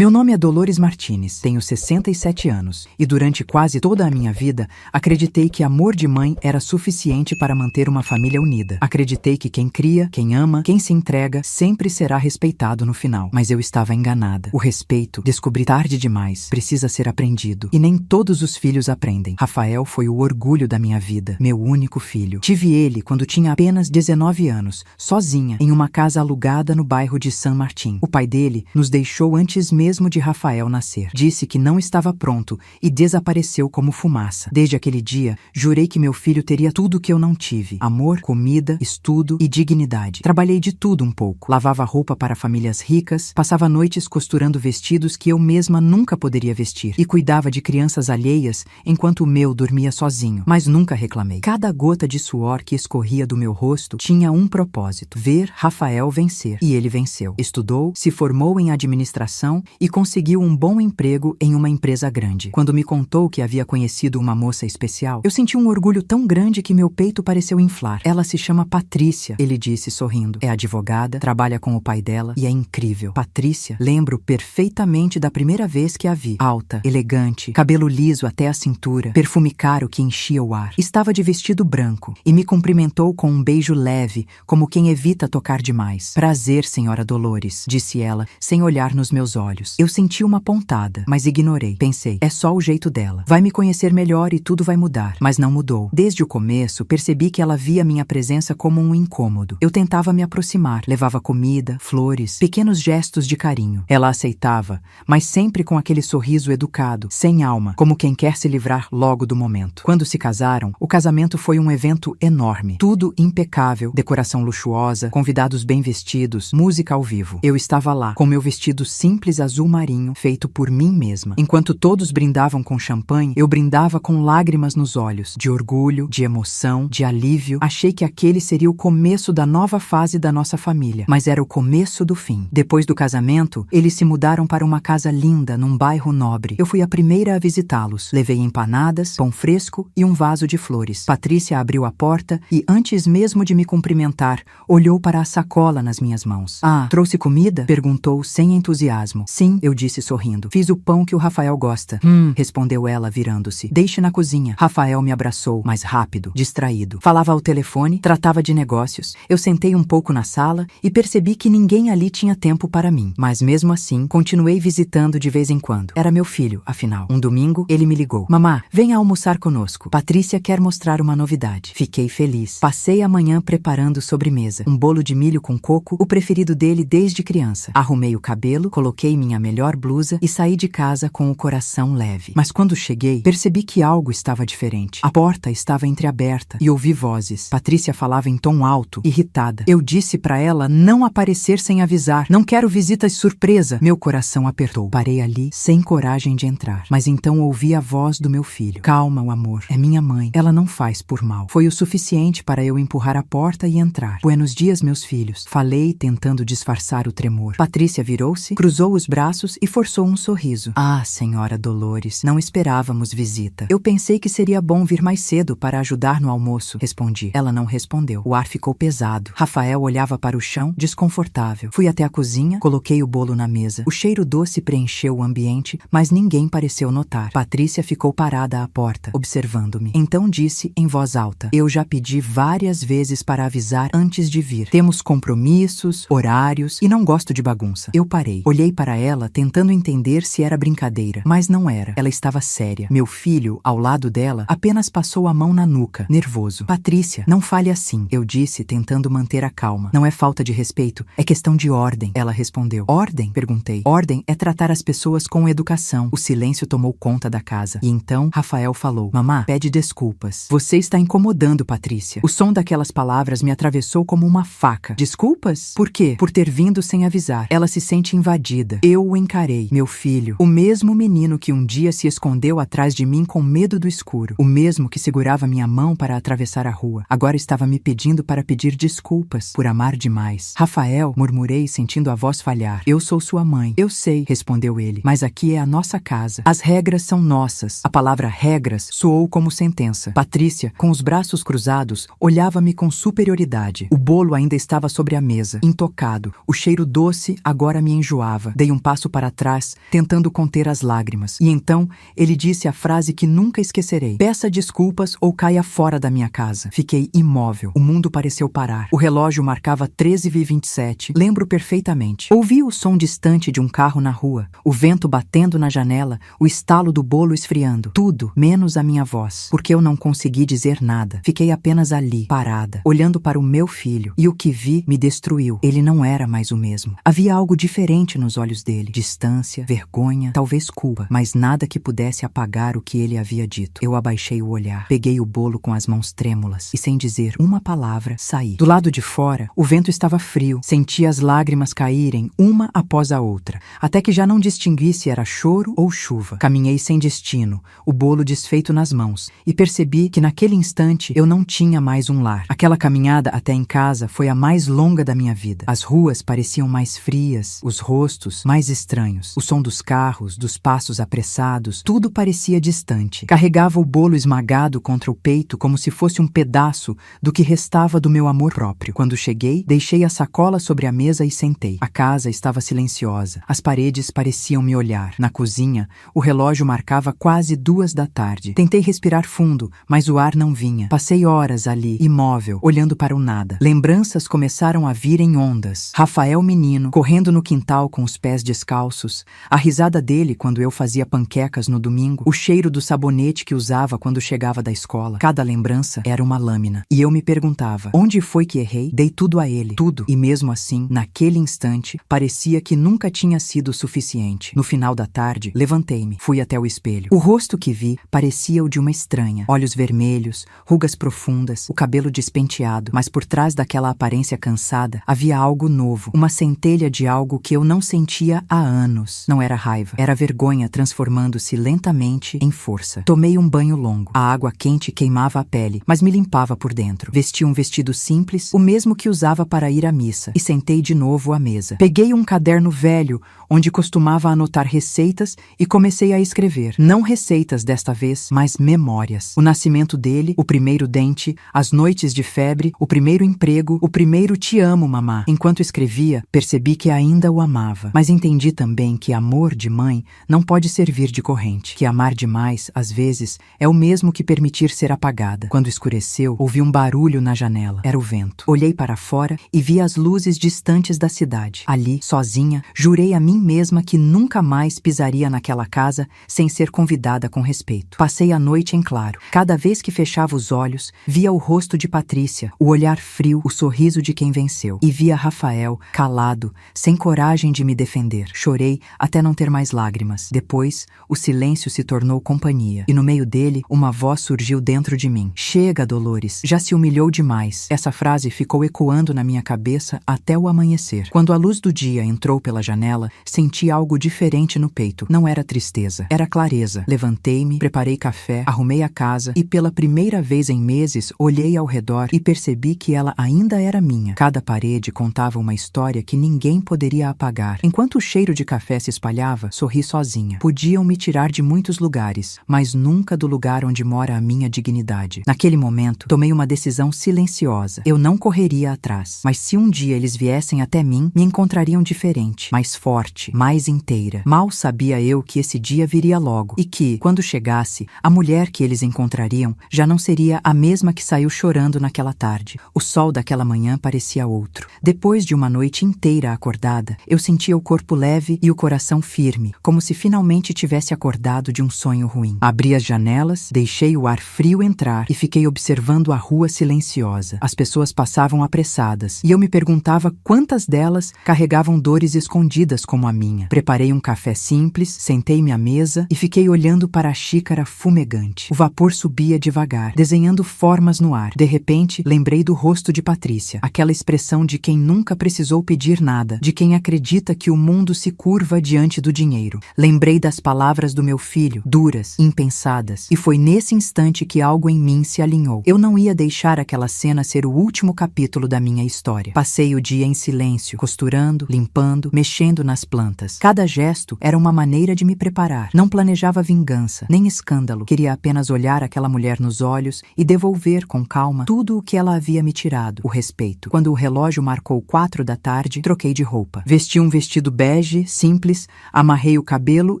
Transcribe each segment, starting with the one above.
Meu nome é Dolores Martínez, tenho 67 anos e durante quase toda a minha vida acreditei que amor de mãe era suficiente para manter uma família unida. Acreditei que quem cria, quem ama, quem se entrega sempre será respeitado no final. Mas eu estava enganada. O respeito, descobri tarde demais, precisa ser aprendido. E nem todos os filhos aprendem. Rafael foi o orgulho da minha vida, meu único filho. Tive ele quando tinha apenas 19 anos, sozinha, em uma casa alugada no bairro de San Martín. O pai dele nos deixou antes mesmo de Rafael nascer. Disse que não estava pronto e desapareceu como fumaça. Desde aquele dia, jurei que meu filho teria tudo o que eu não tive: amor, comida, estudo e dignidade. Trabalhei de tudo um pouco. Lavava roupa para famílias ricas, passava noites costurando vestidos que eu mesma nunca poderia vestir e cuidava de crianças alheias enquanto o meu dormia sozinho. Mas nunca reclamei. Cada gota de suor que escorria do meu rosto tinha um propósito: ver Rafael vencer. E ele venceu. Estudou, se formou em administração e conseguiu um bom emprego em uma empresa grande. Quando me contou que havia conhecido uma moça especial, eu senti um orgulho tão grande que meu peito pareceu inflar. Ela se chama Patrícia, ele disse sorrindo. É advogada, trabalha com o pai dela e é incrível. Patrícia, lembro perfeitamente da primeira vez que a vi. Alta, elegante, cabelo liso até a cintura, perfume caro que enchia o ar. Estava de vestido branco e me cumprimentou com um beijo leve, como quem evita tocar demais. Prazer, senhora Dolores, disse ela, sem olhar nos meus olhos. Eu senti uma pontada, mas ignorei. Pensei, é só o jeito dela. Vai me conhecer melhor e tudo vai mudar. Mas não mudou. Desde o começo, percebi que ela via minha presença como um incômodo. Eu tentava me aproximar, levava comida, flores, pequenos gestos de carinho. Ela aceitava, mas sempre com aquele sorriso educado, sem alma, como quem quer se livrar logo do momento. Quando se casaram, o casamento foi um evento enorme. Tudo impecável, decoração luxuosa, convidados bem vestidos, música ao vivo. Eu estava lá, com meu vestido simples azul marinho, feito por mim mesma. Enquanto todos brindavam com champanhe, eu brindava com lágrimas nos olhos, de orgulho, de emoção, de alívio. Achei que aquele seria o começo da nova fase da nossa família, mas era o começo do fim. Depois do casamento, eles se mudaram para uma casa linda num bairro nobre. Eu fui a primeira a visitá-los. Levei empanadas, pão fresco e um vaso de flores. Patrícia abriu a porta e, antes mesmo de me cumprimentar, olhou para a sacola nas minhas mãos. Ah, trouxe comida? Perguntou sem entusiasmo. Sim, eu disse sorrindo. Fiz o pão que o Rafael gosta. Respondeu ela virando-se. Deixe na cozinha. Rafael me abraçou, mais rápido, distraído. Falava ao telefone, tratava de negócios. Eu sentei um pouco na sala e percebi que ninguém ali tinha tempo para mim. Mas mesmo assim, continuei visitando de vez em quando. Era meu filho, afinal. Um domingo, ele me ligou. Mamá, venha almoçar conosco. Patrícia quer mostrar uma novidade. Fiquei feliz. Passei a manhã preparando sobremesa. Um bolo de milho com coco, o preferido dele desde criança. Arrumei o cabelo, coloquei minha melhor blusa e saí de casa com o coração leve. Mas quando cheguei, percebi que algo estava diferente. A porta estava entreaberta e ouvi vozes. Patrícia falava em tom alto, irritada. Eu disse para ela não aparecer sem avisar. Não quero visitas surpresa. Meu coração apertou. Parei ali, sem coragem de entrar. Mas então ouvi a voz do meu filho. Calma, o amor. É minha mãe. Ela não faz por mal. Foi o suficiente para eu empurrar a porta e entrar. Buenos dias, meus filhos. Falei, tentando disfarçar o tremor. Patrícia virou-se, cruzou os braços e forçou um sorriso. Ah, senhora Dolores, não esperávamos visita. Eu pensei que seria bom vir mais cedo para ajudar no almoço, respondi. Ela não respondeu. O ar ficou pesado. Rafael olhava para o chão, desconfortável. Fui até a cozinha, coloquei o bolo na mesa. O cheiro doce preencheu o ambiente, mas ninguém pareceu notar. Patrícia ficou parada à porta, observando-me. Então disse em voz alta: eu já pedi várias vezes para avisar antes de vir. Temos compromissos, horários e não gosto de bagunça. Eu parei. Olhei para ela, tentando entender se era brincadeira, mas não era. Ela estava séria. Meu filho, ao lado dela, apenas passou a mão na nuca, nervoso. Patrícia, não fale assim, eu disse, tentando manter a calma. Não é falta de respeito, é questão de ordem. Ela respondeu. Ordem? Perguntei. Ordem é tratar as pessoas com educação. O silêncio tomou conta da casa. E então, Rafael falou. Mamá, pede desculpas. Você está incomodando, Patrícia. O som daquelas palavras me atravessou como uma faca. Desculpas? Por quê? Por ter vindo sem avisar. Ela se sente invadida. Eu o encarei. Meu filho, o mesmo menino que um dia se escondeu atrás de mim com medo do escuro, o mesmo que segurava minha mão para atravessar a rua, agora estava me pedindo para pedir desculpas por amar demais. Rafael, murmurei sentindo a voz falhar. Eu sou sua mãe. Eu sei, respondeu ele, mas aqui é a nossa casa. As regras são nossas. A palavra regras soou como sentença. Patrícia, com os braços cruzados, olhava-me com superioridade. O bolo ainda estava sobre a mesa, intocado. O cheiro doce agora me enjoava. Dei um passo passo para trás, tentando conter as lágrimas. E então, ele disse a frase que nunca esquecerei: peça desculpas ou caia fora da minha casa. Fiquei imóvel. O mundo pareceu parar. O relógio marcava 13h27. Lembro perfeitamente. Ouvi o som distante de um carro na rua, o vento batendo na janela, o estalo do bolo esfriando. Tudo, menos a minha voz, porque eu não consegui dizer nada. Fiquei apenas ali, parada, olhando para o meu filho, e o que vi me destruiu. Ele não era mais o mesmo. Havia algo diferente nos olhos dele. Distância, vergonha, talvez culpa, mas nada que pudesse apagar o que ele havia dito. Eu abaixei o olhar, peguei o bolo com as mãos trêmulas e, sem dizer uma palavra, saí. Do lado de fora, o vento estava frio. Senti as lágrimas caírem uma após a outra, até que já não distingui se era choro ou chuva. Caminhei sem destino, o bolo desfeito nas mãos, e percebi que naquele instante eu não tinha mais um lar. Aquela caminhada até em casa foi a mais longa da minha vida. As ruas pareciam mais frias, os rostos mais estranhos. O som dos carros, dos passos apressados, tudo parecia distante. Carregava o bolo esmagado contra o peito como se fosse um pedaço do que restava do meu amor próprio. Quando cheguei, deixei a sacola sobre a mesa e sentei. A casa estava silenciosa. As paredes pareciam me olhar. Na cozinha, o relógio marcava quase 2h. Tentei respirar fundo, mas o ar não vinha. Passei horas ali, imóvel, olhando para o nada. Lembranças começaram a vir em ondas. Rafael menino, correndo no quintal com os pés descalços, a risada dele quando eu fazia panquecas no domingo, o cheiro do sabonete que usava quando chegava da escola. Cada lembrança era uma lâmina. E eu me perguntava, onde foi que errei? Dei tudo a ele, tudo. E mesmo assim, naquele instante, parecia que nunca tinha sido suficiente. No final da tarde, levantei-me, fui até o espelho. O rosto que vi parecia o de uma estranha. Olhos vermelhos, rugas profundas, o cabelo despenteado, mas por trás daquela aparência cansada, havia algo novo, uma centelha de algo que eu não sentia há anos. Não era raiva, era vergonha transformando-se lentamente em força. Tomei um banho longo. A água quente queimava a pele, mas me limpava por dentro. Vesti um vestido simples, o mesmo que usava para ir à missa, e sentei de novo à mesa. Peguei um caderno velho, onde costumava anotar receitas, e comecei a escrever. Não receitas desta vez, mas memórias. O nascimento dele, o primeiro dente, as noites de febre, o primeiro emprego, o primeiro te amo, mamá. Enquanto escrevia, percebi que ainda o amava. Mas entendi também que amor de mãe não pode servir de corrente. Que amar demais, às vezes, é o mesmo que permitir ser apagada. Quando escureceu, ouvi um barulho na janela. Era o vento. Olhei para fora e vi as luzes distantes da cidade. Ali, sozinha, jurei a mim mesma que nunca mais pisaria naquela casa sem ser convidada com respeito. Passei a noite em claro. Cada vez que fechava os olhos, via o rosto de Patrícia, o olhar frio, o sorriso de quem venceu. E via Rafael, calado, sem coragem de me defender. Chorei até não ter mais lágrimas. Depois, o silêncio se tornou companhia. E no meio dele, uma voz surgiu dentro de mim. Chega, Dolores, já se humilhou demais. Essa frase ficou ecoando na minha cabeça até o amanhecer. Quando a luz do dia entrou pela janela, senti algo diferente no peito. Não era tristeza, era clareza. Levantei-me, preparei café, arrumei a casa e pela primeira vez em meses olhei ao redor e percebi que ela ainda era minha. Cada parede contava uma história que ninguém poderia apagar. Enquanto o cheiro de café se espalhava, sorri sozinha. Podiam me tirar de muitos lugares, mas nunca do lugar onde mora a minha dignidade. Naquele momento, tomei uma decisão silenciosa. Eu não correria atrás, mas se um dia eles viessem até mim, me encontrariam diferente, mais forte, mais inteira. Mal sabia eu que esse dia viria logo e que, quando chegasse, a mulher que eles encontrariam já não seria a mesma que saiu chorando naquela tarde. O sol daquela manhã parecia outro. Depois de uma noite inteira acordada, eu sentia o corpo leve e o coração firme, como se finalmente tivesse acordado de um sonho ruim. Abri as janelas, deixei o ar frio entrar e fiquei observando a rua silenciosa. As pessoas passavam apressadas e eu me perguntava quantas delas carregavam dores escondidas como a minha. Preparei um café simples, sentei-me à mesa e fiquei olhando para a xícara fumegante. O vapor subia devagar, desenhando formas no ar. De repente, lembrei do rosto de Patrícia, aquela expressão de quem nunca precisou pedir nada, de quem acredita que o mundo se curva diante do dinheiro. Lembrei das palavras do meu filho, duras, impensadas, e foi nesse instante que algo em mim se alinhou. Eu não ia deixar aquela cena ser o último capítulo da minha história. Passei o dia em silêncio, costurando, limpando, mexendo nas plantas. Cada gesto era uma maneira de me preparar. Não planejava vingança, nem escândalo. Queria apenas olhar aquela mulher nos olhos e devolver com calma tudo o que ela havia me tirado, o respeito. Quando o relógio marcou 4 da tarde, troquei de roupa. Vesti um vestido bege bege, simples, amarrei o cabelo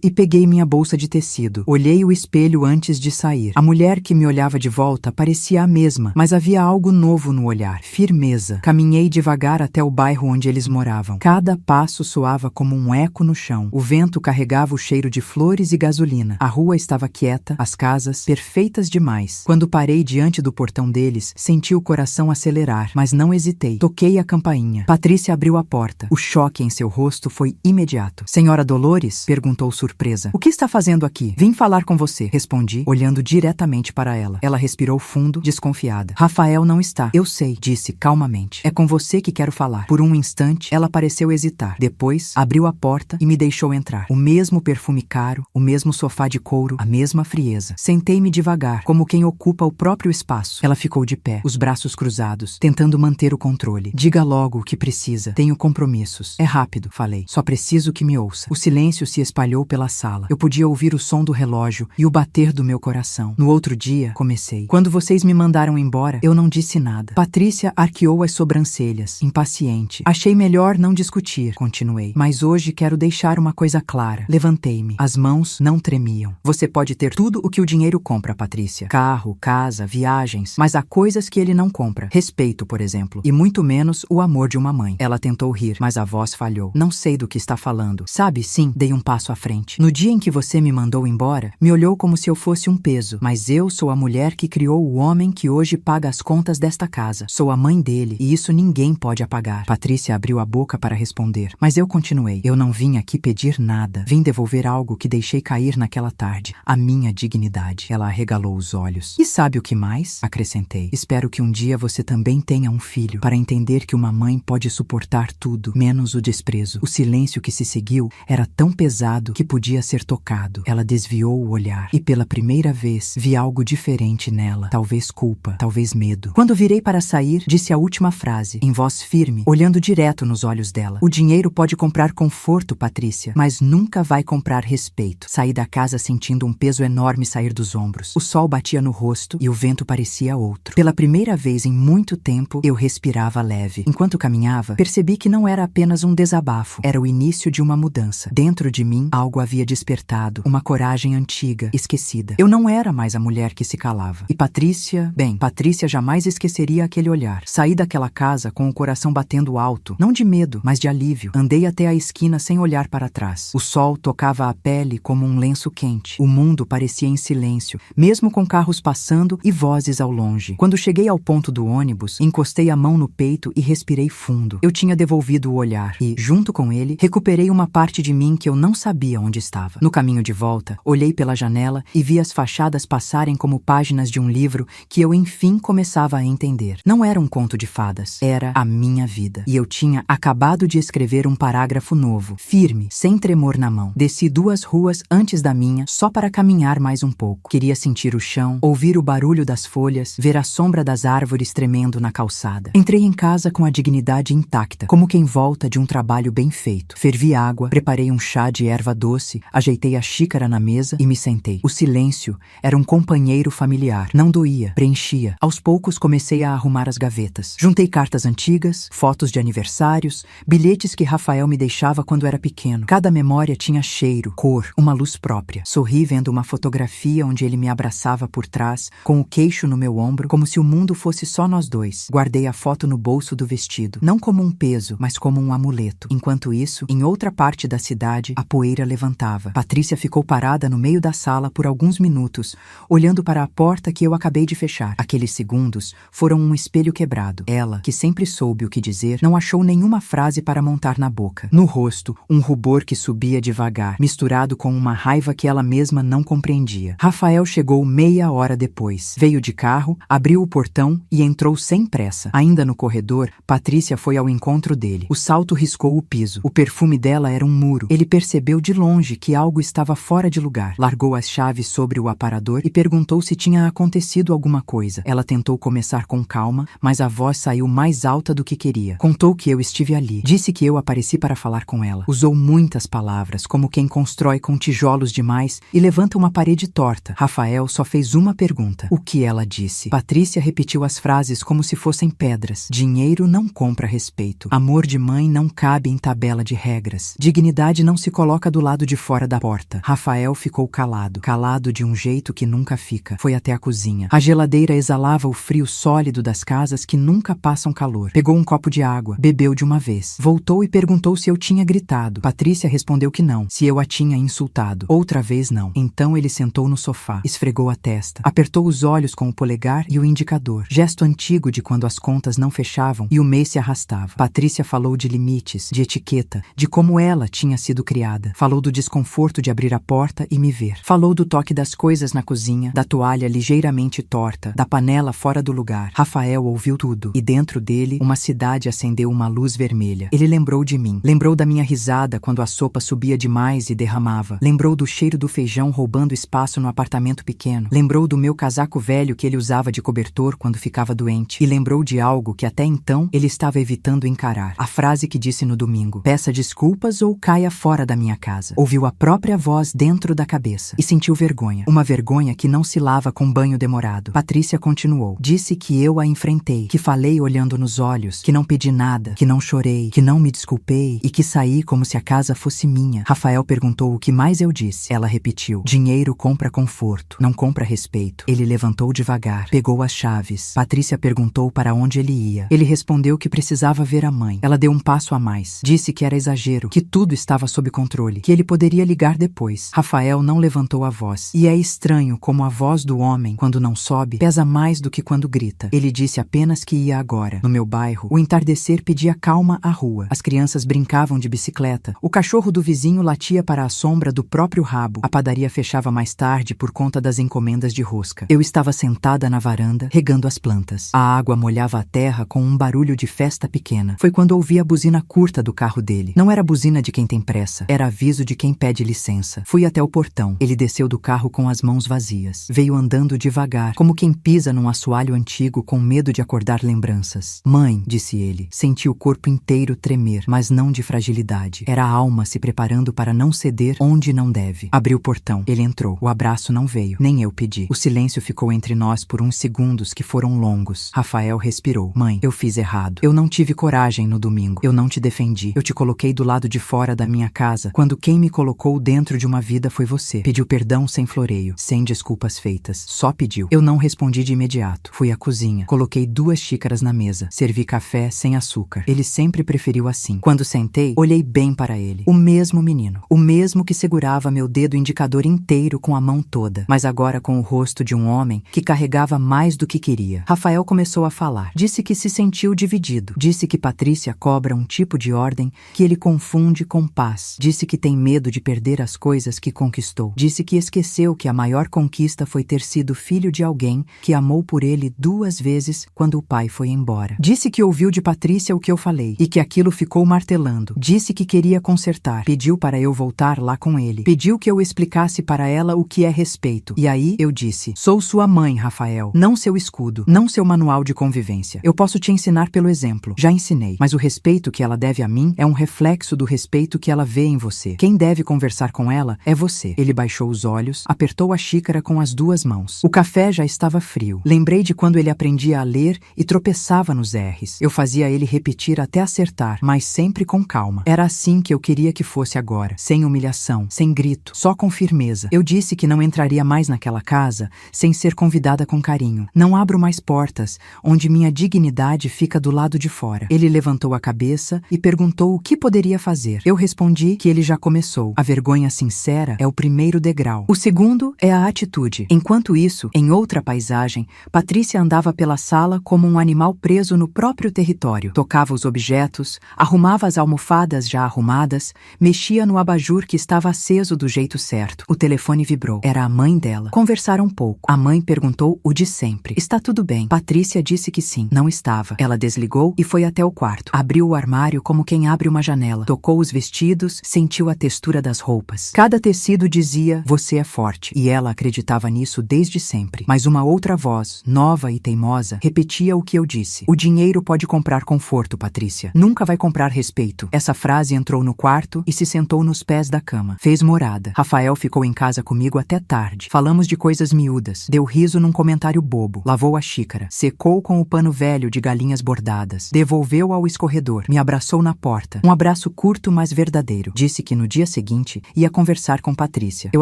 e peguei minha bolsa de tecido. Olhei o espelho antes de sair. A mulher que me olhava de volta parecia a mesma, mas havia algo novo no olhar, firmeza. Caminhei devagar até o bairro onde eles moravam. Cada passo soava como um eco no chão. O vento carregava o cheiro de flores e gasolina. A rua estava quieta, as casas perfeitas demais. Quando parei diante do portão deles, senti o coração acelerar, mas não hesitei. Toquei a campainha. Patrícia abriu a porta. O choque em seu rosto foi imediato. Senhora Dolores? Perguntou surpresa. O que está fazendo aqui? Vim falar com você, respondi, olhando diretamente para ela. Ela respirou fundo, desconfiada. Rafael não está. Eu sei, disse calmamente. É com você que quero falar. Por um instante, ela pareceu hesitar. Depois, abriu a porta e me deixou entrar. O mesmo perfume caro, o mesmo sofá de couro, a mesma frieza. Sentei-me devagar, como quem ocupa o próprio espaço. Ela ficou de pé, os braços cruzados, tentando manter o controle. Diga logo o que precisa. Tenho compromissos. É rápido, falei. Só preciso que me ouça. O silêncio se espalhou pela sala. Eu podia ouvir o som do relógio e o bater do meu coração. No outro dia, comecei. Quando vocês me mandaram embora, eu não disse nada. Patrícia arqueou as sobrancelhas, impaciente. Achei melhor não discutir, continuei. Mas hoje quero deixar uma coisa clara. Levantei-me. As mãos não tremiam. Você pode ter tudo o que o dinheiro compra, Patrícia. Carro, casa, viagens. Mas há coisas que ele não compra. Respeito, por exemplo. E muito menos o amor de uma mãe. Ela tentou rir, mas a voz falhou. Não sei do que está falando. Sabe, sim, dei um passo à frente. No dia em que você me mandou embora, me olhou como se eu fosse um peso. Mas eu sou a mulher que criou o homem que hoje paga as contas desta casa. Sou a mãe dele, e isso ninguém pode apagar. Patrícia abriu a boca para responder, mas eu continuei. Eu não vim aqui pedir nada. Vim devolver algo que deixei cair naquela tarde. A minha dignidade. Ela arregalou os olhos. E sabe o que mais? Acrescentei. Espero que um dia você também tenha um filho, para entender que uma mãe pode suportar tudo, menos o desprezo. O silêncio que se seguiu era tão pesado que podia ser tocado. Ela desviou o olhar, e pela primeira vez vi algo diferente nela. Talvez culpa, talvez medo. Quando virei para sair, disse a última frase, em voz firme, olhando direto nos olhos dela. O dinheiro pode comprar conforto, Patrícia, mas nunca vai comprar respeito. Saí da casa sentindo um peso enorme sair dos ombros. O sol batia no rosto e o vento parecia outro. Pela primeira vez em muito tempo, eu respirava leve. Enquanto caminhava, percebi que não era apenas um desabafo. Era o início de uma mudança. Dentro de mim, algo havia despertado. Uma coragem antiga, esquecida. Eu não era mais a mulher que se calava. E Patrícia... Bem, Patrícia jamais esqueceria aquele olhar. Saí daquela casa com o coração batendo alto. Não de medo, mas de alívio. Andei até a esquina sem olhar para trás. O sol tocava a pele como um lenço quente. O mundo parecia em silêncio, mesmo com carros passando e vozes ao longe. Quando cheguei ao ponto do ônibus, encostei a mão no peito e respirei fundo. Eu tinha devolvido o olhar e, junto com ele, recuperei uma parte de mim que eu não sabia onde estava. No caminho de volta, olhei pela janela e vi as fachadas passarem como páginas de um livro que eu enfim começava a entender. Não era um conto de fadas, era a minha vida. E eu tinha acabado de escrever um parágrafo novo, firme, sem tremor na mão. Desci 2 ruas antes da minha, só para caminhar mais um pouco. Queria sentir o chão, ouvir o barulho das folhas, ver a sombra das árvores tremendo na calçada. Entrei em casa com a dignidade intacta, como quem volta de um trabalho bem feito. Fervi água, preparei um chá de erva doce, ajeitei a xícara na mesa e me sentei. O silêncio era um companheiro familiar. Não doía, preenchia. Aos poucos comecei a arrumar as gavetas. Juntei cartas antigas, fotos de aniversários, bilhetes que Rafael me deixava quando era pequeno. Cada memória tinha cheiro, cor, uma luz própria. Sorri vendo uma fotografia onde ele me abraçava por trás, com o queixo no meu ombro, como se o mundo fosse só nós dois. Guardei a foto no bolso do vestido, não como um peso, mas como um amuleto. Enquanto isso, em outra parte da cidade, a poeira levantava. Patrícia ficou parada no meio da sala por alguns minutos, olhando para a porta que eu acabei de fechar. Aqueles segundos foram um espelho quebrado. Ela, que sempre soube o que dizer, não achou nenhuma frase para montar na boca. No rosto, um rubor que subia devagar, misturado com uma raiva que ela mesma não compreendia. Rafael chegou meia hora depois. Veio de carro, abriu o portão e entrou sem pressa. Ainda no corredor, Patrícia foi ao encontro dele. O salto riscou o piso. O perfume dela era um muro. Ele percebeu de longe que algo estava fora de lugar. Largou as chaves sobre o aparador e perguntou se tinha acontecido alguma coisa. Ela tentou começar com calma, mas a voz saiu mais alta do que queria. Contou que eu estive ali. Disse que eu apareci para falar com ela. Usou muitas palavras, como quem constrói com tijolos demais e levanta uma parede torta. Rafael só fez uma pergunta. O que ela disse? Patrícia repetiu as frases como se fossem pedras. Dinheiro não compra respeito. Amor de mãe não cabe em tabela de regras. Dignidade não se coloca do lado de fora da porta. Rafael ficou calado. Calado de um jeito que nunca fica. Foi até a cozinha. A geladeira exalava o frio sólido das casas que nunca passam calor. Pegou um copo de água. Bebeu de uma vez. Voltou e perguntou se eu tinha gritado. Patrícia respondeu que não. Se eu a tinha insultado. Outra vez não. Então ele sentou no sofá. Esfregou a testa. Apertou os olhos com o polegar e o indicador. Gesto antigo de quando as contas não fechavam e o mês se arrastava. Patrícia falou de limites, de etiqueta, de como ela tinha sido criada. Falou do desconforto de abrir a porta e me ver. Falou do toque das coisas na cozinha, da toalha ligeiramente torta, da panela fora do lugar. Rafael ouviu tudo e dentro dele uma cidade acendeu uma luz vermelha. Ele lembrou de mim. Lembrou da minha risada quando a sopa subia demais e derramava. Lembrou do cheiro do feijão roubando espaço no apartamento pequeno. Lembrou do meu casaco velho que ele usava de cobertor quando ficava doente. E lembrou de algo que até então ele estava evitando encarar. A frase que disse no domingo: peça desculpas ou caia fora da minha casa. Ouviu a própria voz dentro da cabeça e sentiu vergonha. Uma vergonha que não se lava com banho demorado. Patrícia continuou. Disse que eu a enfrentei, que falei olhando nos olhos, que não pedi nada, que não chorei, que não me desculpei e que saí como se a casa fosse minha. Rafael perguntou o que mais eu disse. Ela repetiu: dinheiro compra conforto, não compra respeito. Ele levantou devagar, pegou as chaves. Patrícia perguntou para onde ele ia. Ele respondeu que precisava ver a mãe. Ela deu um passo a mais. Disse que era exagero, que tudo estava sob controle, que ele poderia ligar depois. Rafael não levantou a voz. E é estranho como a voz do homem, quando não sobe, pesa mais do que quando grita. Ele disse apenas que ia agora. No meu bairro, o entardecer pedia calma à rua. As crianças brincavam de bicicleta. O cachorro do vizinho latia para a sombra do próprio rabo. A padaria fechava mais tarde por conta das encomendas de rosca. Eu estava sentada na varanda, regando as plantas. A água molhava a terra com um barulho de festa pequena. Foi quando ouvi a buzina curta do carro dele. Não era a buzina de quem tem pressa. Era aviso de quem pede licença. Fui até o portão. Ele desceu do carro com as mãos vazias. Veio andando devagar, como quem pisa num assoalho antigo com medo de acordar lembranças. Mãe, disse ele. Senti o corpo inteiro tremer, mas não de fragilidade. Era a alma se preparando para não ceder onde não deve. Abri o portão. Ele entrou. O abraço não veio. Nem eu pedi. O silêncio ficou entre nós por uns segundos que foram longos. Rafael respirou. Mãe, eu fiz errado. Eu não tive coragem no domingo. Eu não te defendi. Eu te coloquei do lado de fora da minha casa, quando quem me colocou dentro de uma vida foi você. Pediu perdão sem floreio, sem desculpas feitas. Só pediu. Eu não respondi de imediato. Fui à cozinha. Coloquei 2 xícaras na mesa. Servi café sem açúcar. Ele sempre preferiu assim. Quando sentei, olhei bem para ele. O mesmo menino. O mesmo que segurava meu dedo indicador inteiro com a mão toda, mas agora com o rosto de um homem que carregava mais do que queria. Rafael começou a falar. Disse que se sentiu dividido. Disse que Patrícia cobra um tipo de ordem que ele confunde com paz. Disse que tem medo de perder as coisas que conquistou. Disse que esqueceu que a maior conquista foi ter sido filho de alguém que amou por ele 2 vezes quando o pai foi embora. Disse que ouviu de Patrícia o que eu falei e que aquilo ficou martelando. Disse que queria consertar. Pediu para eu voltar lá com ele. Pediu que eu explicasse para ela o que é respeito. E aí eu disse: sou sua mãe, Rafael, não seu escudo, não seu manual de convivência. Eu posso te ensinar pelo exemplo. Já ensinei, mas o respeito que ela deve a mim é um reflexo do respeito que ela vê em você. Quem deve conversar com ela é você. Ele baixou os olhos, apertou a xícara com as 2 mãos. O café já estava frio. Lembrei de quando ele aprendia a ler e tropeçava nos R's. Eu fazia ele repetir até acertar, mas sempre com calma. Era assim que eu queria que fosse agora, sem humilhação, sem grito, só com firmeza. Eu disse que não entraria mais naquela casa sem ser convidada com carinho. Não abro mais portas onde minha dignidade fica do lado de fora. Ele levantou a cabeça e perguntou o que poderia fazer. Eu respondi que ele já começou. A vergonha sincera é o primeiro degrau. O segundo é a atitude. Enquanto isso, em outra paisagem, Patrícia andava pela sala como um animal preso no próprio território. Tocava os objetos, arrumava as almofadas já arrumadas, mexia no abajur que estava aceso do jeito certo. O telefone vibrou. Era a mãe dela. Conversaram um pouco. A mãe perguntou o de sempre. Está tudo bem? Patrícia disse que sim. Não estava. Ela desligou e foi até o quarto. Abriu o armário como quem abre uma janela. Tocou os vestidos, sentiu a textura das roupas. Cada tecido dizia: você é forte. E ela acreditava nisso desde sempre. Mas uma outra voz, nova e teimosa, repetia o que eu disse. O dinheiro pode comprar conforto, Patrícia. Nunca vai comprar respeito. Essa frase entrou no quarto e se sentou nos pés da cama. Fez morada. Rafael ficou em casa comigo até tarde. Falamos de coisas miúdas. Deu riso num comentário bobo. Lavou a xícara. Secou com o pano velho de galinhas bordadas. Devolveu ao escorredor. Me abraçou na porta. Um abraço abraço curto, mas verdadeiro. Disse que no dia seguinte ia conversar com Patrícia. Eu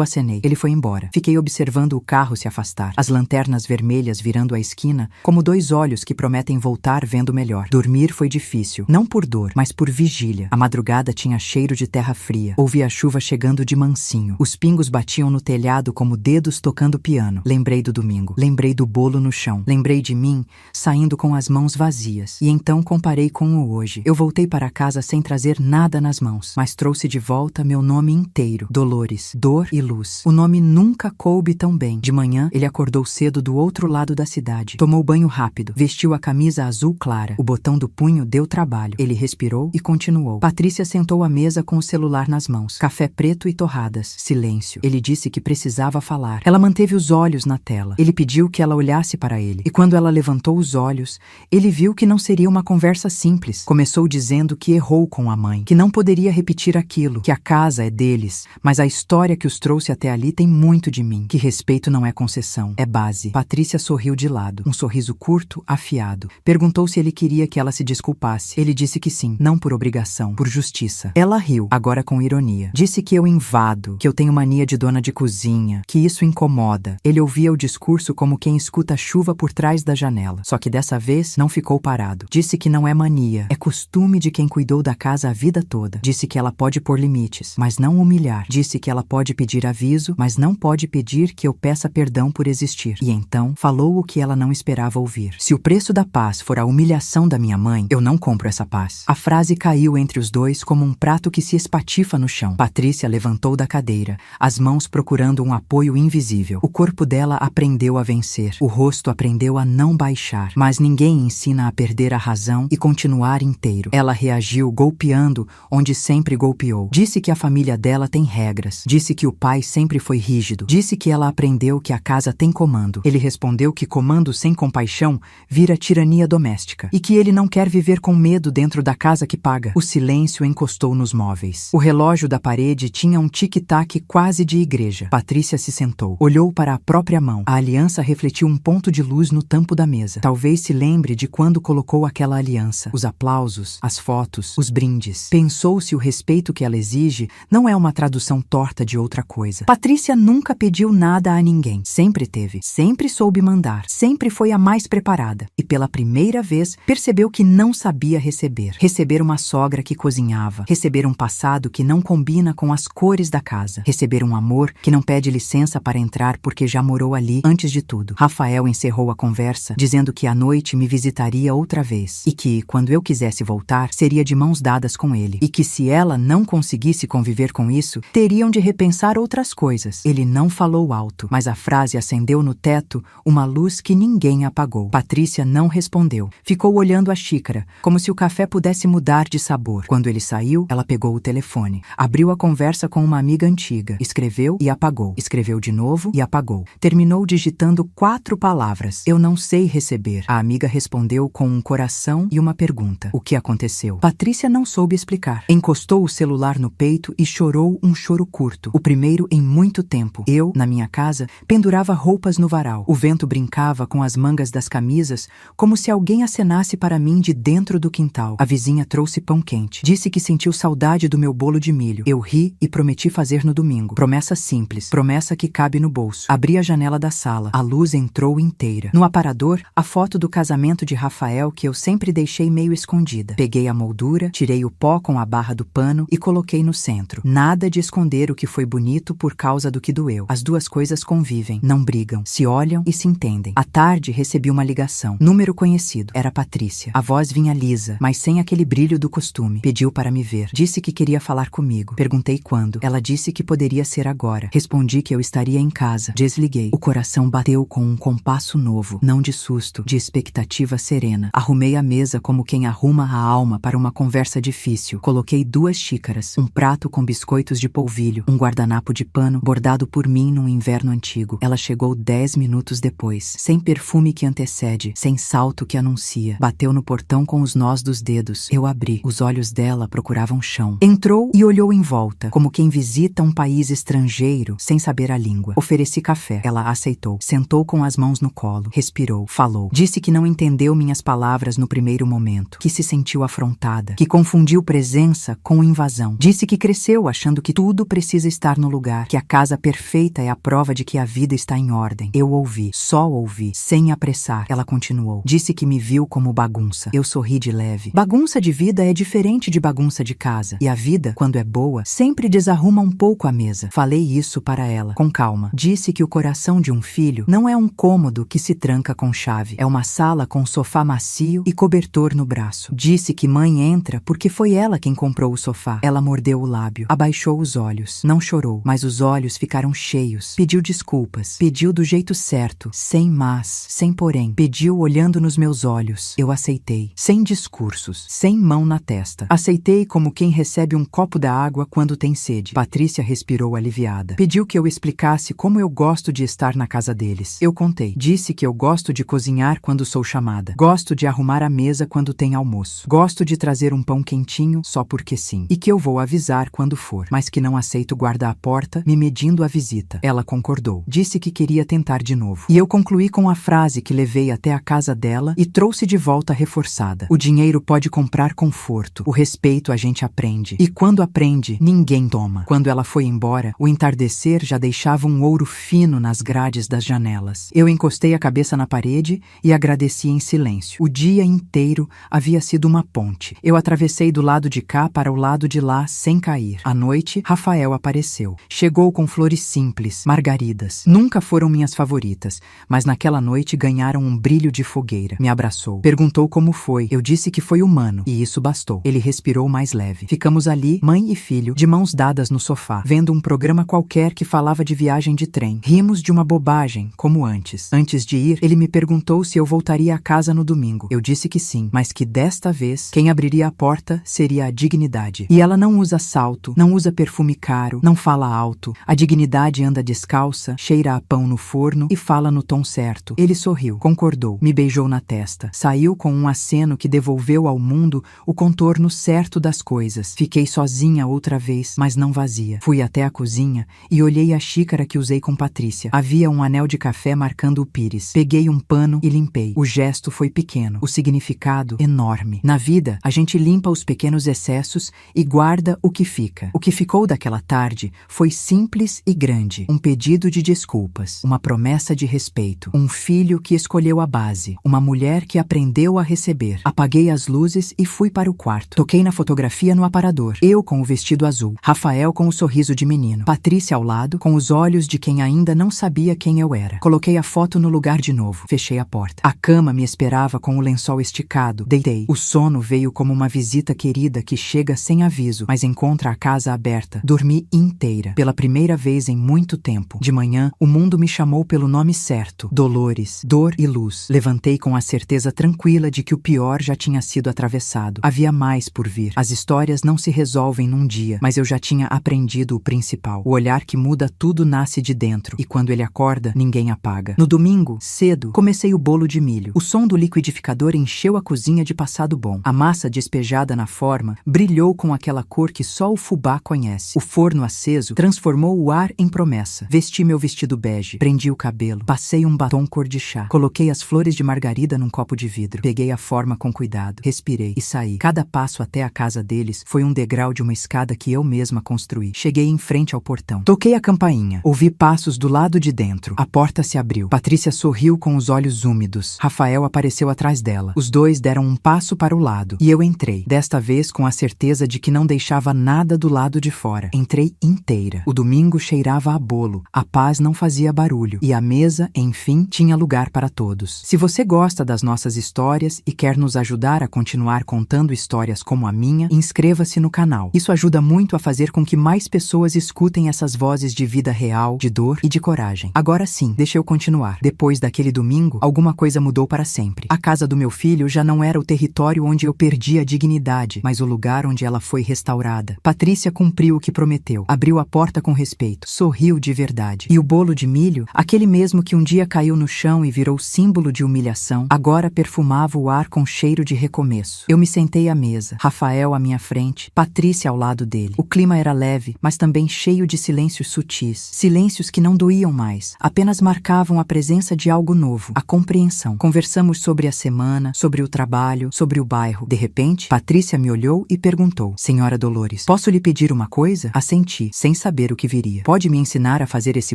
acenei. Ele foi embora. Fiquei observando o carro se afastar. As lanternas vermelhas virando a esquina, como dois olhos que prometem voltar vendo melhor. Dormir foi difícil. Não por dor, mas por vigília. A madrugada tinha cheiro de terra fria. Ouvi a chuva chegando de mansinho. Os pingos batiam no telhado como dedos tocando piano. Lembrei do domingo. Lembrei do bolo no chão. Lembrei de mim, saindo com as mãos vazias. E então comparei com o hoje. Eu voltei para casa sem trazer nada nas mãos, mas trouxe de volta meu nome inteiro. Dolores, dor e luz. O nome nunca coube tão bem. De manhã, ele acordou cedo do outro lado da cidade. Tomou banho rápido. Vestiu a camisa azul clara. O botão do punho deu trabalho. Ele respirou e continuou. Patrícia sentou à mesa com o celular nas mãos. Café preto e torradas. Silêncio. Ele disse que precisava falar. Ela manteve os olhos na tela. Ele pediu que ela olhasse para ele. E quando ela levantou os olhos, ele viu que não seria uma conversa simples. Começou dizendo que errou com a mãe, que não poderia repetir aquilo, que a casa é deles, mas a história que os trouxe até ali tem muito de mim, que respeito não é concessão, é base. Patrícia sorriu de lado, um sorriso curto, afiado. Perguntou se ele queria que ela se desculpasse. Ele disse que sim, não por obrigação, por justiça. Ela riu, agora com ironia. Disse que eu invado, que eu tenho mania de dona de cozinha, que isso incomoda. Ele ouvia o discurso como quem escuta a chuva por trás da janela. Só que dessa vez não ficou parado. Disse que não é mania, é costume de quem cuidou da casa a vida toda. Disse que ela pode pôr limites, mas não humilhar. Disse que ela pode pedir aviso, mas não pode pedir que eu peça perdão por existir. E então falou o que ela não esperava ouvir. Se o preço da paz for a humilhação da minha mãe, eu não compro essa paz. A frase caiu entre os dois como um prato que se espatifa no chão. Patrícia levantou da cadeira, as mãos procurando um apoio invisível. O corpo dela aprendeu a vencer. O rosto aprendeu a não baixar. Mas ninguém ensina a perder a razão e continuar inteiro. Ela reagiu golpeando onde sempre golpeou. Disse que a família dela tem regras. Disse que o pai sempre foi rígido. Disse que ela aprendeu que a casa tem comando. Ele respondeu que comando sem compaixão vira tirania doméstica e que ele não quer viver com medo dentro da casa que paga. O silêncio encostou nos móveis. O relógio da parede tinha um tic-tac quase de igreja. Patrícia se sentou. Olhou para a própria mão. A aliança refletiu um ponto de luz no tampo da mesa. Talvez se lembre de quando colocou aquela aliança. Os aplausos, as fotos, os brindes. Pensou se o respeito que ela exige não é uma tradução torta de outra coisa. Patrícia nunca pediu nada a ninguém. Sempre teve. Sempre soube mandar. Sempre foi a mais preparada. E pela primeira vez percebeu que não sabia receber. Receber uma sogra que cozinhava. Receber um passado que não combina com as cores da casa. Receber um amor que não pede licença para entrar porque já morou ali antes de tudo. Rafael encerrou a conversa dizendo que à noite me visitaria outra vez e que, quando eu quisesse voltar, seria de mãos dadas com ele e que se ela não conseguisse conviver com isso, teriam de repensar outras coisas. Ele não falou alto, mas a frase acendeu no teto uma luz que ninguém apagou. Patrícia não respondeu. Ficou olhando a xícara, como se o café pudesse mudar de sabor. Quando ele saiu, ela pegou o telefone. Abriu a conversa com uma amiga antiga. Escreveu e apagou. Escreveu de novo e apagou. Terminou digitando 4 palavras. Eu não sei receber. A amiga respondeu com um coração e uma pergunta. O que aconteceu? Patrícia não soube explicar. Encostou o celular no peito e chorou um choro curto. O primeiro em muito tempo. Eu, na minha casa, pendurava roupas no varal. O vento brincava com as mangas das camisas, como se alguém acenasse para mim de dentro do quintal. A vizinha trouxe pão quente. Disse que sentiu saudade do meu bolo de milho. Eu ri e prometi fazer no domingo. Promessa simples. Promessa que cabe no bolso. Abri a janela da sala. A luz entrou inteira. No aparador, a foto do casamento de Rafael que eu sempre deixei meio escondida. Peguei a moldura, tirei o pó com a barra do pano e coloquei no centro. Nada de esconder o que foi bonito por causa do que doeu. As duas coisas convivem, não brigam, se olham e se entendem. À tarde, recebi uma ligação. Número conhecido. Era Patrícia. A voz vinha lisa, mas sem aquele brilho do costume. Pediu para me ver. Disse que queria falar comigo. Perguntei quando. Ela disse que poderia ser agora. Respondi que eu estaria em casa. Desliguei. O coração bateu com um compasso novo, não de susto, de expectativa serena. Arrumei a mesa como quem arruma a alma para uma conversa difícil. Coloquei 2 xícaras, um prato com biscoitos de polvilho, um guardanapo de pano bordado por mim num inverno antigo. Ela chegou 10 minutos depois, sem perfume que antecede, sem salto que anuncia. Bateu no portão com os nós dos dedos. Eu abri. Os olhos dela procuravam chão. Entrou e olhou em volta, como quem visita um país estrangeiro sem saber a língua. Ofereci café. Ela aceitou. Sentou com as mãos no colo. Respirou. Falou. Disse que não entendeu minhas palavras no primeiro momento, que se sentiu afrontada, que confundiu Confundiu presença com invasão. Disse que cresceu achando que tudo precisa estar no lugar, que a casa perfeita é a prova de que a vida está em ordem. Eu ouvi, só ouvi, sem apressar. Ela continuou. Disse que me viu como bagunça. Eu sorri de leve. Bagunça de vida é diferente de bagunça de casa. E a vida, quando é boa, sempre desarruma um pouco a mesa. Falei isso para ela, com calma. Disse que o coração de um filho não é um cômodo que se tranca com chave. É uma sala com sofá macio e cobertor no braço. Disse que mãe entra porque foi ela quem comprou o sofá. Ela mordeu o lábio, abaixou os olhos. Não chorou, mas os olhos ficaram cheios. Pediu desculpas. Pediu do jeito certo, sem mas, sem porém. Pediu olhando nos meus olhos. Eu aceitei, sem discursos, sem mão na testa. Aceitei como quem recebe um copo da água quando tem sede. Patrícia respirou aliviada. Pediu que eu explicasse como eu gosto de estar na casa deles. Eu contei. Disse que eu gosto de cozinhar quando sou chamada. Gosto de arrumar a mesa quando tem almoço. Gosto de trazer um pão quentinho só porque sim. E que eu vou avisar quando for. Mas que não aceito guardar a porta, me medindo a visita. Ela concordou. Disse que queria tentar de novo. E eu concluí com a frase que levei até a casa dela e trouxe de volta reforçada. O dinheiro pode comprar conforto. O respeito a gente aprende. E quando aprende, ninguém toma. Quando ela foi embora, o entardecer já deixava um ouro fino nas grades das janelas. Eu encostei a cabeça na parede e agradeci em silêncio. O dia inteiro havia sido uma ponte. Eu atravessei do lado de cá para o lado de lá sem cair. À noite, Rafael apareceu. Chegou com flores simples, margaridas. Nunca foram minhas favoritas, mas naquela noite ganharam um brilho de fogueira. Me abraçou. Perguntou como foi. Eu disse que foi humano, e isso bastou. Ele respirou mais leve. Ficamos ali, mãe e filho, de mãos dadas no sofá, vendo um programa qualquer que falava de viagem de trem. Rimos de uma bobagem, como antes. Antes de ir, ele me perguntou se eu voltaria a casa no domingo. Eu disse que sim, mas que desta vez, quem abriria a porta seria a dignidade. E ela não usa salto, não usa perfume caro, não fala alto. A dignidade anda descalça, cheira a pão no forno e fala no tom certo. Ele sorriu, concordou, me beijou na testa. Saiu com um aceno que devolveu ao mundo o contorno certo das coisas. Fiquei sozinha outra vez, mas não vazia. Fui até a cozinha e olhei a xícara que usei com Patrícia. Havia um anel de café marcando o pires. Peguei um pano e limpei. O gesto foi pequeno, o significado enorme. Na vida, a gente limpa os pequenos excessos e guarda o que fica. O que ficou daquela tarde foi simples e grande. Um pedido de desculpas, uma promessa de respeito, um filho que escolheu a base, uma mulher que aprendeu a receber. Apaguei as luzes e fui para o quarto. Toquei na fotografia no aparador. Eu com o vestido azul, Rafael com o sorriso de menino, Patrícia ao lado com os olhos de quem ainda não sabia quem eu era. Coloquei a foto no lugar de novo. Fechei a porta. A cama me esperava com o lençol esticado. Deitei. O sono veio como uma visita querida que chega sem aviso, mas encontra a casa aberta. Dormi inteira. Pela primeira vez em muito tempo. De manhã, o mundo me chamou pelo nome certo. Dolores, dor e luz. Levantei com a certeza tranquila de que o pior já tinha sido atravessado. Havia mais por vir. As histórias não se resolvem num dia, mas eu já tinha aprendido o principal. O olhar que muda tudo nasce de dentro, e quando ele acorda, ninguém apaga. No domingo, cedo, comecei o bolo de milho. O som do liquidificador encheu a cozinha de passado bom. A massa despejada na forma brilhou com aquela cor que só o fubá conhece. O forno aceso transformou o ar em promessa. Vesti meu vestido bege, prendi o cabelo, passei um batom cor de chá, coloquei as flores de margarida num copo de vidro, peguei a forma com cuidado, respirei e saí. Cada passo até a casa deles foi um degrau de uma escada que eu mesma construí. Cheguei em frente ao portão. Toquei a campainha. Ouvi passos do lado de dentro. A porta se abriu. Patrícia sorriu com os olhos úmidos. Rafael apareceu atrás dela. Os dois deram um passo para o lado. E eu entrei. Desta vez com a certeza de que não deixava nada do lado de fora. Entrei inteira. O domingo cheirava a bolo. A paz não fazia barulho. E a mesa, enfim, tinha lugar para todos. Se você gosta das nossas histórias e quer nos ajudar a continuar contando histórias como a minha, inscreva-se no canal. Isso ajuda muito a fazer com que mais pessoas escutem essas vozes de vida real, de dor e de coragem. Agora sim, deixa eu continuar. Depois daquele domingo, alguma coisa mudou para sempre. A casa do meu filho já não era o território onde eu perdi a dignidade, mas o lugar onde ela foi restaurada. Patrícia cumpriu o que prometeu. Abriu a porta com respeito. Sorriu de verdade. E o bolo de milho, aquele mesmo que um dia caiu no chão e virou símbolo de humilhação, agora perfumava o ar com cheiro de recomeço. Eu me sentei à mesa. Rafael à minha frente, Patrícia ao lado dele. O clima era leve, mas também cheio de silêncios sutis. Silêncios que não doíam mais, apenas marcavam a presença de algo novo, a compreensão. Conversamos sobre a semana, sobre o trabalho, sobre o bairro. De repente, Patrícia me me olhou e perguntou: Senhora Dolores, posso lhe pedir uma coisa? Assenti, sem saber o que viria. Pode me ensinar a fazer esse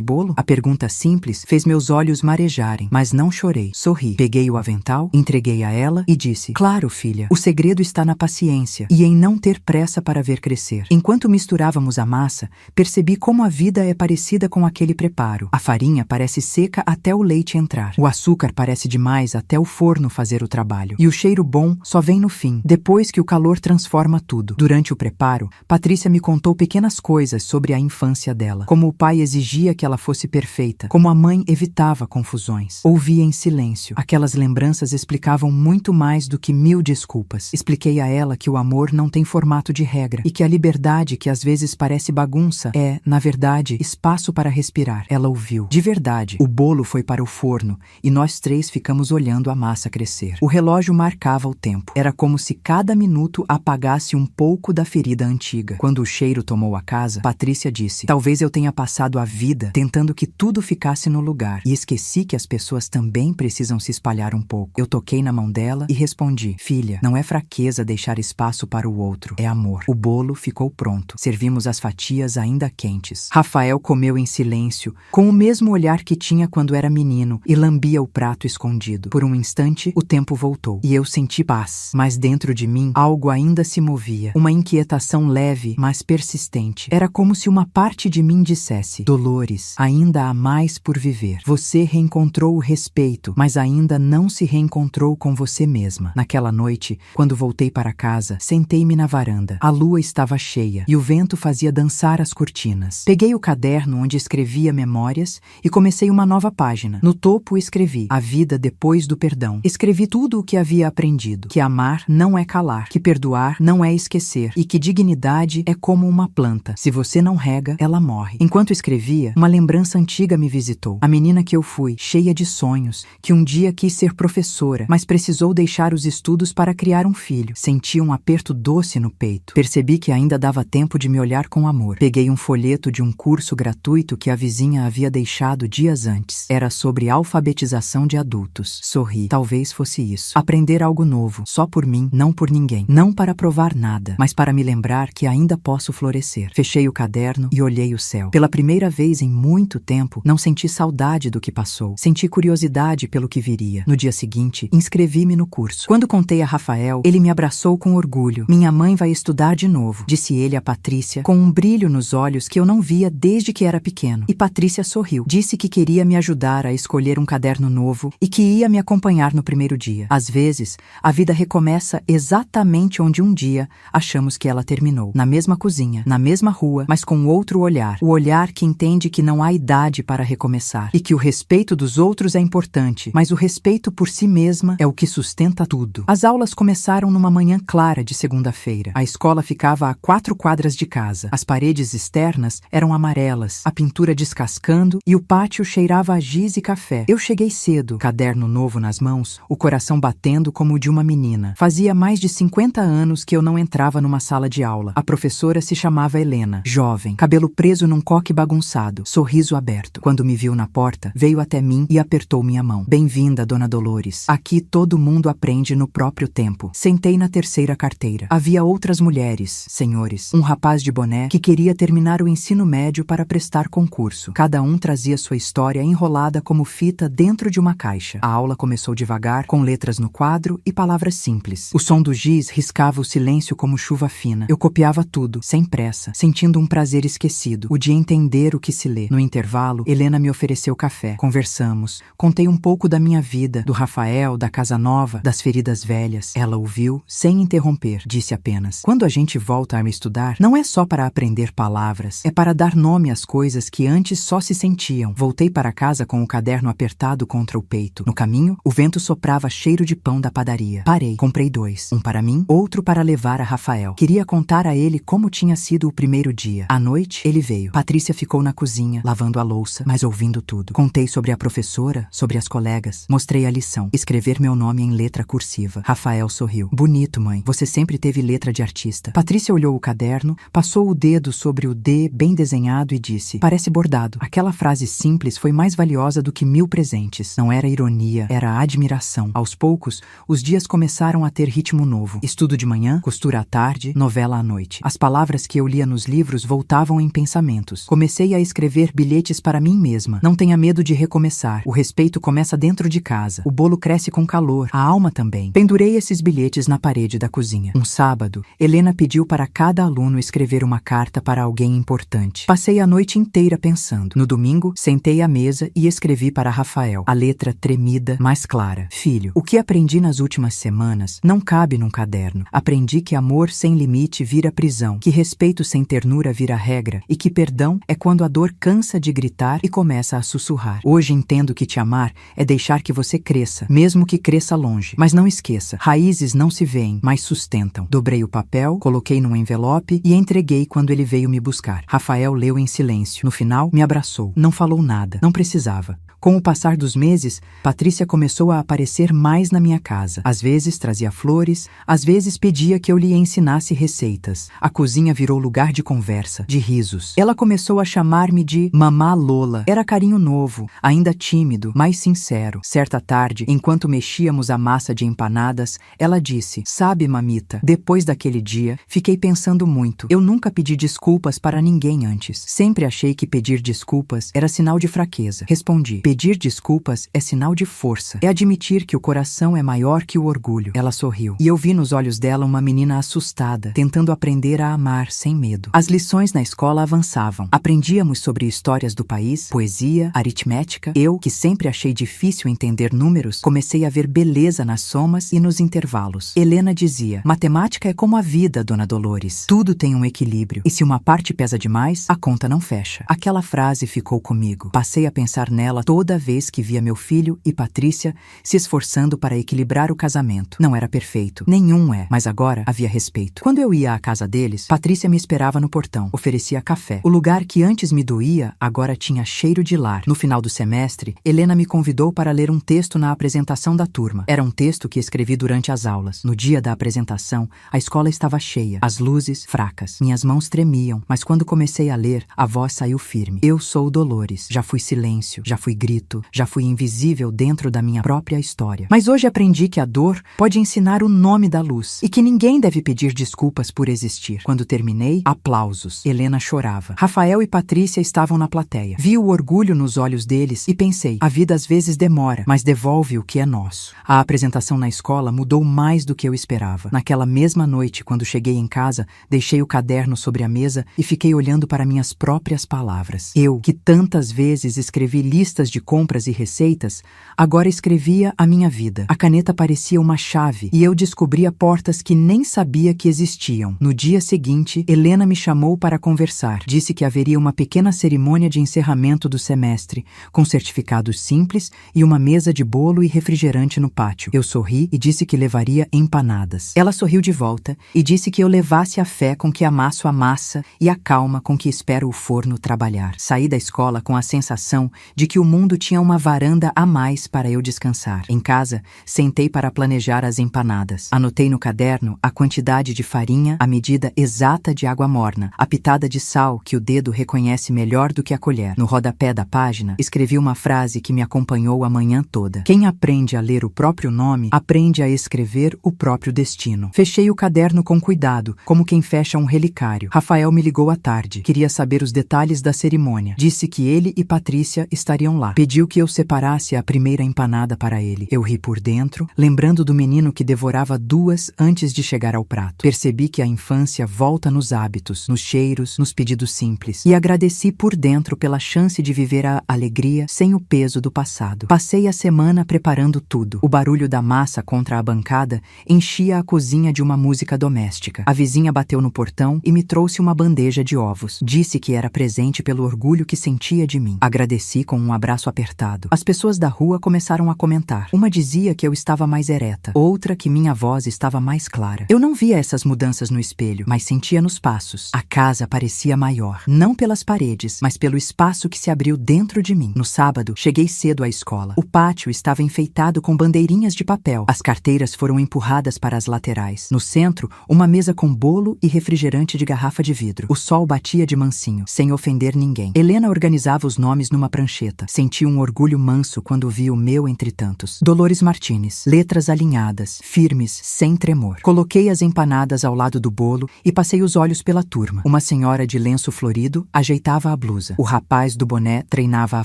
bolo? A pergunta simples fez meus olhos marejarem, mas não chorei. Sorri. Peguei o avental, entreguei a ela e disse: Claro, filha, o segredo está na paciência e em não ter pressa para ver crescer. Enquanto misturávamos a massa, percebi como a vida é parecida com aquele preparo. A farinha parece seca até o leite entrar. O açúcar parece demais até o forno fazer o trabalho. E o cheiro bom só vem no fim, depois que o calor transforma tudo. Durante o preparo, Patrícia me contou pequenas coisas sobre a infância dela. Como o pai exigia que ela fosse perfeita, como a mãe evitava confusões. Ouvia em silêncio. Aquelas lembranças explicavam muito mais do que 1000 desculpas. Expliquei a ela que o amor não tem formato de regra e que a liberdade, que às vezes parece bagunça, é, na verdade, espaço para respirar. Ela ouviu. De verdade, o bolo foi para o forno e nós três ficamos olhando a massa crescer. O relógio marcava o tempo. Era como se cada minuto apagasse um pouco da ferida antiga. Quando o cheiro tomou a casa, Patrícia disse: Talvez eu tenha passado a vida tentando que tudo ficasse no lugar e esqueci que as pessoas também precisam se espalhar um pouco. Eu toquei na mão dela e respondi: Filha, não é fraqueza deixar espaço para o outro, é amor. O bolo ficou pronto. Servimos as fatias ainda quentes. Rafael comeu em silêncio, com o mesmo olhar que tinha quando era menino, e lambia o prato escondido. Por um instante, o tempo voltou e eu senti paz, mas dentro de mim algo ainda se movia, uma inquietação leve, mas persistente. Era como se uma parte de mim dissesse: Dolores, ainda há mais por viver. Você reencontrou o respeito, mas ainda não se reencontrou com você mesma. Naquela noite, quando voltei para casa, sentei-me na varanda. A lua estava cheia e o vento fazia dançar as cortinas. Peguei o caderno onde escrevia memórias e comecei uma nova página. No topo escrevi: A vida depois do perdão. Escrevi tudo o que havia aprendido: que amar não é calar, que perdoar não é esquecer e que dignidade é como uma planta. Se você não rega, ela morre. Enquanto escrevia, uma lembrança antiga me visitou. A menina que eu fui, cheia de sonhos, que um dia quis ser professora, mas precisou deixar os estudos para criar um filho. Senti um aperto doce no peito. Percebi que ainda dava tempo de me olhar com amor. Peguei um folheto de um curso gratuito que a vizinha havia deixado dias antes. Era sobre alfabetização de adultos. Sorri. Talvez fosse isso. Aprender algo novo, só por mim, não por ninguém. Não para provar nada, mas para me lembrar que ainda posso florescer. Fechei o caderno e olhei o céu. Pela primeira vez em muito tempo, não senti saudade do que passou. Senti curiosidade pelo que viria. No dia seguinte, inscrevi-me no curso. Quando contei a Rafael, ele me abraçou com orgulho. Minha mãe vai estudar de novo, disse ele a Patrícia, com um brilho nos olhos que eu não via desde que era pequeno. E Patrícia sorriu. Disse que queria me ajudar a escolher um caderno novo e que ia me acompanhar no primeiro dia. Às vezes, a vida recomeça exatamente onde um dia achamos que ela terminou. Na mesma cozinha, na mesma rua, mas com outro olhar. O olhar que entende que não há idade para recomeçar e que o respeito dos outros é importante, mas o respeito por si mesma é o que sustenta tudo. As aulas começaram numa manhã clara de segunda-feira. A escola ficava a 4 quadras de casa. As paredes externas eram amarelas, a pintura descascando e o pátio cheirava a giz e café. Eu cheguei cedo, caderno novo nas mãos, o coração batendo como o de uma menina. Fazia mais de 50 anos que eu não entrava numa sala de aula. A professora se chamava Helena, jovem, cabelo preso num coque bagunçado, sorriso aberto. Quando me viu na porta, veio até mim e apertou minha mão. Bem-vinda, Dona Dolores. Aqui todo mundo aprende no próprio tempo. Sentei na terceira carteira. Havia outras mulheres, senhores, um rapaz de boné que queria terminar o ensino médio para prestar concurso. Cada um trazia sua história enrolada como fita dentro de uma caixa. A aula começou devagar, com letras no quadro e palavras simples. O som do giz riscava o silêncio como chuva fina. Eu copiava tudo, sem pressa, sentindo um prazer esquecido, o de entender o que se lê. No intervalo, Helena me ofereceu café. Conversamos. Contei um pouco da minha vida, do Rafael, da casa nova, das feridas velhas. Ela ouviu, sem interromper. Disse apenas: quando a gente volta a estudar, não é só para aprender palavras, é para dar nome às coisas que antes só se sentiam. Voltei para casa com o caderno apertado contra o peito. No caminho, o vento soprava cheiro de pão da padaria. Parei. Comprei 2. Um para mim, outro para levar a Rafael. Queria contar a ele como tinha sido o primeiro dia. À noite, ele veio. Patrícia ficou na cozinha, lavando a louça, mas ouvindo tudo. Contei sobre a professora, sobre as colegas. Mostrei a lição. Escrever meu nome em letra cursiva. Rafael sorriu. Bonito, mãe. Você sempre teve letra de artista. Patrícia olhou o caderno, passou o dedo sobre o D bem desenhado e disse: parece bordado. Aquela frase simples foi mais valiosa do que 1000 presentes. Não era ironia, era admiração. Aos poucos, os dias começaram a ter ritmo novo. Estudo Estudo de manhã, costura à tarde, novela à noite. As palavras que eu lia nos livros voltavam em pensamentos. Comecei a escrever bilhetes para mim mesma. Não tenha medo de recomeçar. O respeito começa dentro de casa. O bolo cresce com calor. A alma também. Pendurei esses bilhetes na parede da cozinha. Um sábado, Helena pediu para cada aluno escrever uma carta para alguém importante. Passei a noite inteira pensando. No domingo, sentei à mesa e escrevi para Rafael. A letra tremida, mais clara. Filho, o que aprendi nas últimas semanas não cabe num caderno. Aprendi que amor sem limite vira prisão, que respeito sem ternura vira regra e que perdão é quando a dor cansa de gritar e começa a sussurrar. Hoje entendo que te amar é deixar que você cresça, mesmo que cresça longe. Mas não esqueça, raízes não se veem, mas sustentam. Dobrei o papel, coloquei num envelope e entreguei quando ele veio me buscar. Rafael leu em silêncio. No final, me abraçou. Não falou nada. Não precisava. Com o passar dos meses, Patrícia começou a aparecer mais na minha casa. Às vezes trazia flores, às vezes pedia que eu lhe ensinasse receitas. A cozinha virou lugar de conversa, de risos. Ela começou a chamar-me de Mamá Lola. Era carinho novo, ainda tímido, mas sincero. Certa tarde, enquanto mexíamos a massa de empanadas, ela disse: "Sabe, mamita, depois daquele dia, fiquei pensando muito. Eu nunca pedi desculpas para ninguém antes. Sempre achei que pedir desculpas era sinal de fraqueza." Respondi: "Pedir desculpas é sinal de força. É admitir que o coração é maior que o orgulho." Ela sorriu. E eu vi nos olhos dela uma menina assustada, tentando aprender a amar sem medo. As lições na escola avançavam. Aprendíamos sobre histórias do país, poesia, aritmética. Eu, que sempre achei difícil entender números, comecei a ver beleza nas somas e nos intervalos. Helena dizia: "Matemática é como a vida, dona Dolores. Tudo tem um equilíbrio. E se uma parte pesa demais, a conta não fecha." Aquela frase ficou comigo. Passei a pensar nela toda vez que via meu filho e Patrícia se esforçando para equilibrar o casamento. Não era perfeito. Nenhum é. Mas agora havia respeito. Quando eu ia à casa deles, Patrícia me esperava no portão. Oferecia café. O lugar que antes me doía, agora tinha cheiro de lar. No final do semestre, Helena me convidou para ler um texto na apresentação da turma. Era um texto que escrevi durante as aulas. No dia da apresentação, a escola estava cheia. As luzes fracas. Minhas mãos tremiam, mas quando comecei a ler, a voz saiu firme. Eu sou Dolores. Já fui silêncio, já fui grito, já fui invisível dentro da minha própria história. Mas hoje aprendi que a dor pode ensinar o nome da luz e que ninguém deve pedir desculpas por existir. Quando terminei, aplausos. Helena chorava. Rafael e Patrícia estavam na plateia. Vi o orgulho nos olhos deles e pensei: a vida às vezes demora, mas devolve o que é nosso. A apresentação na escola mudou mais do que eu esperava. Naquela mesma noite, quando cheguei em casa, deixei o caderno sobre a mesa e fiquei olhando para minhas próprias palavras. Eu, que tantas vezes escrevi listas de compras e receitas, agora escrevia a minha vida. A caneta parecia uma chave e eu descobria portas que nem sabia que existiam. No dia seguinte, Helena me chamou para conversar. Disse que haveria uma pequena cerimônia de encerramento do semestre, com certificados simples e uma mesa de bolo e refrigerante no pátio. Eu sorri e disse que levaria empanadas. Ela sorriu de volta e disse que eu levasse a fé com que amasso a massa e a calma com que espero o forno trabalhar. Saí da escola com a sensação de que o mundo tinha uma varanda a mais para eu descansar. Em casa, sentei para planejar as empanadas. Anotei no caderno a quantidade de farinha, a medida exata de água morna, a pitada de sal que o dedo reconhece melhor do que a colher. No rodapé da página, escrevi uma frase que me acompanhou a manhã toda. Quem aprende a ler o próprio nome, aprende a escrever o próprio destino. Fechei o caderno com cuidado, como quem fecha um relicário. Rafael me ligou à tarde. Queria saber os detalhes da cerimônia. Disse que ele e Patrícia estariam lá. Pediu que eu separasse a primeira empanada para ele. Eu ri por dentro, lembrando do menino que devorava 2 antes de chegar ao prato. Percebi que a infância volta nos hábitos, nos cheiros, nos pedidos simples. E agradeci por dentro pela chance de viver a alegria sem o peso do passado. Passei a semana preparando tudo. O barulho da massa contra a bancada enchia a cozinha de uma música doméstica. A vizinha bateu no portão e me trouxe uma bandeja de ovos. Disse que era presente pelo orgulho que sentia de mim. Agradeci com um abraço apertado. As pessoas da rua começaram a comentar. Uma dizia que eu estava mais ereta, outra que minha voz estava mais clara. Eu não via essas mudanças no espelho, mas sentia nos passos. A casa parecia maior, não pelas paredes, mas pelo espaço que se abriu dentro de mim. No sábado, cheguei cedo à escola. O pátio estava enfeitado com bandeirinhas de papel. As carteiras foram empurradas para as laterais. No centro, uma mesa com bolo e refrigerante de garrafa de vidro. O sol batia de mansinho, sem ofender ninguém. Helena organizava os nomes numa prancheta. Senti um orgulho manso quando vi o meu entre tantos. Dolores Martínez. Letras alinhadas, firmes, sem tremor. amor. Coloquei as empanadas ao lado do bolo e passei os olhos pela turma. Uma senhora de lenço florido ajeitava a blusa. O rapaz do boné treinava a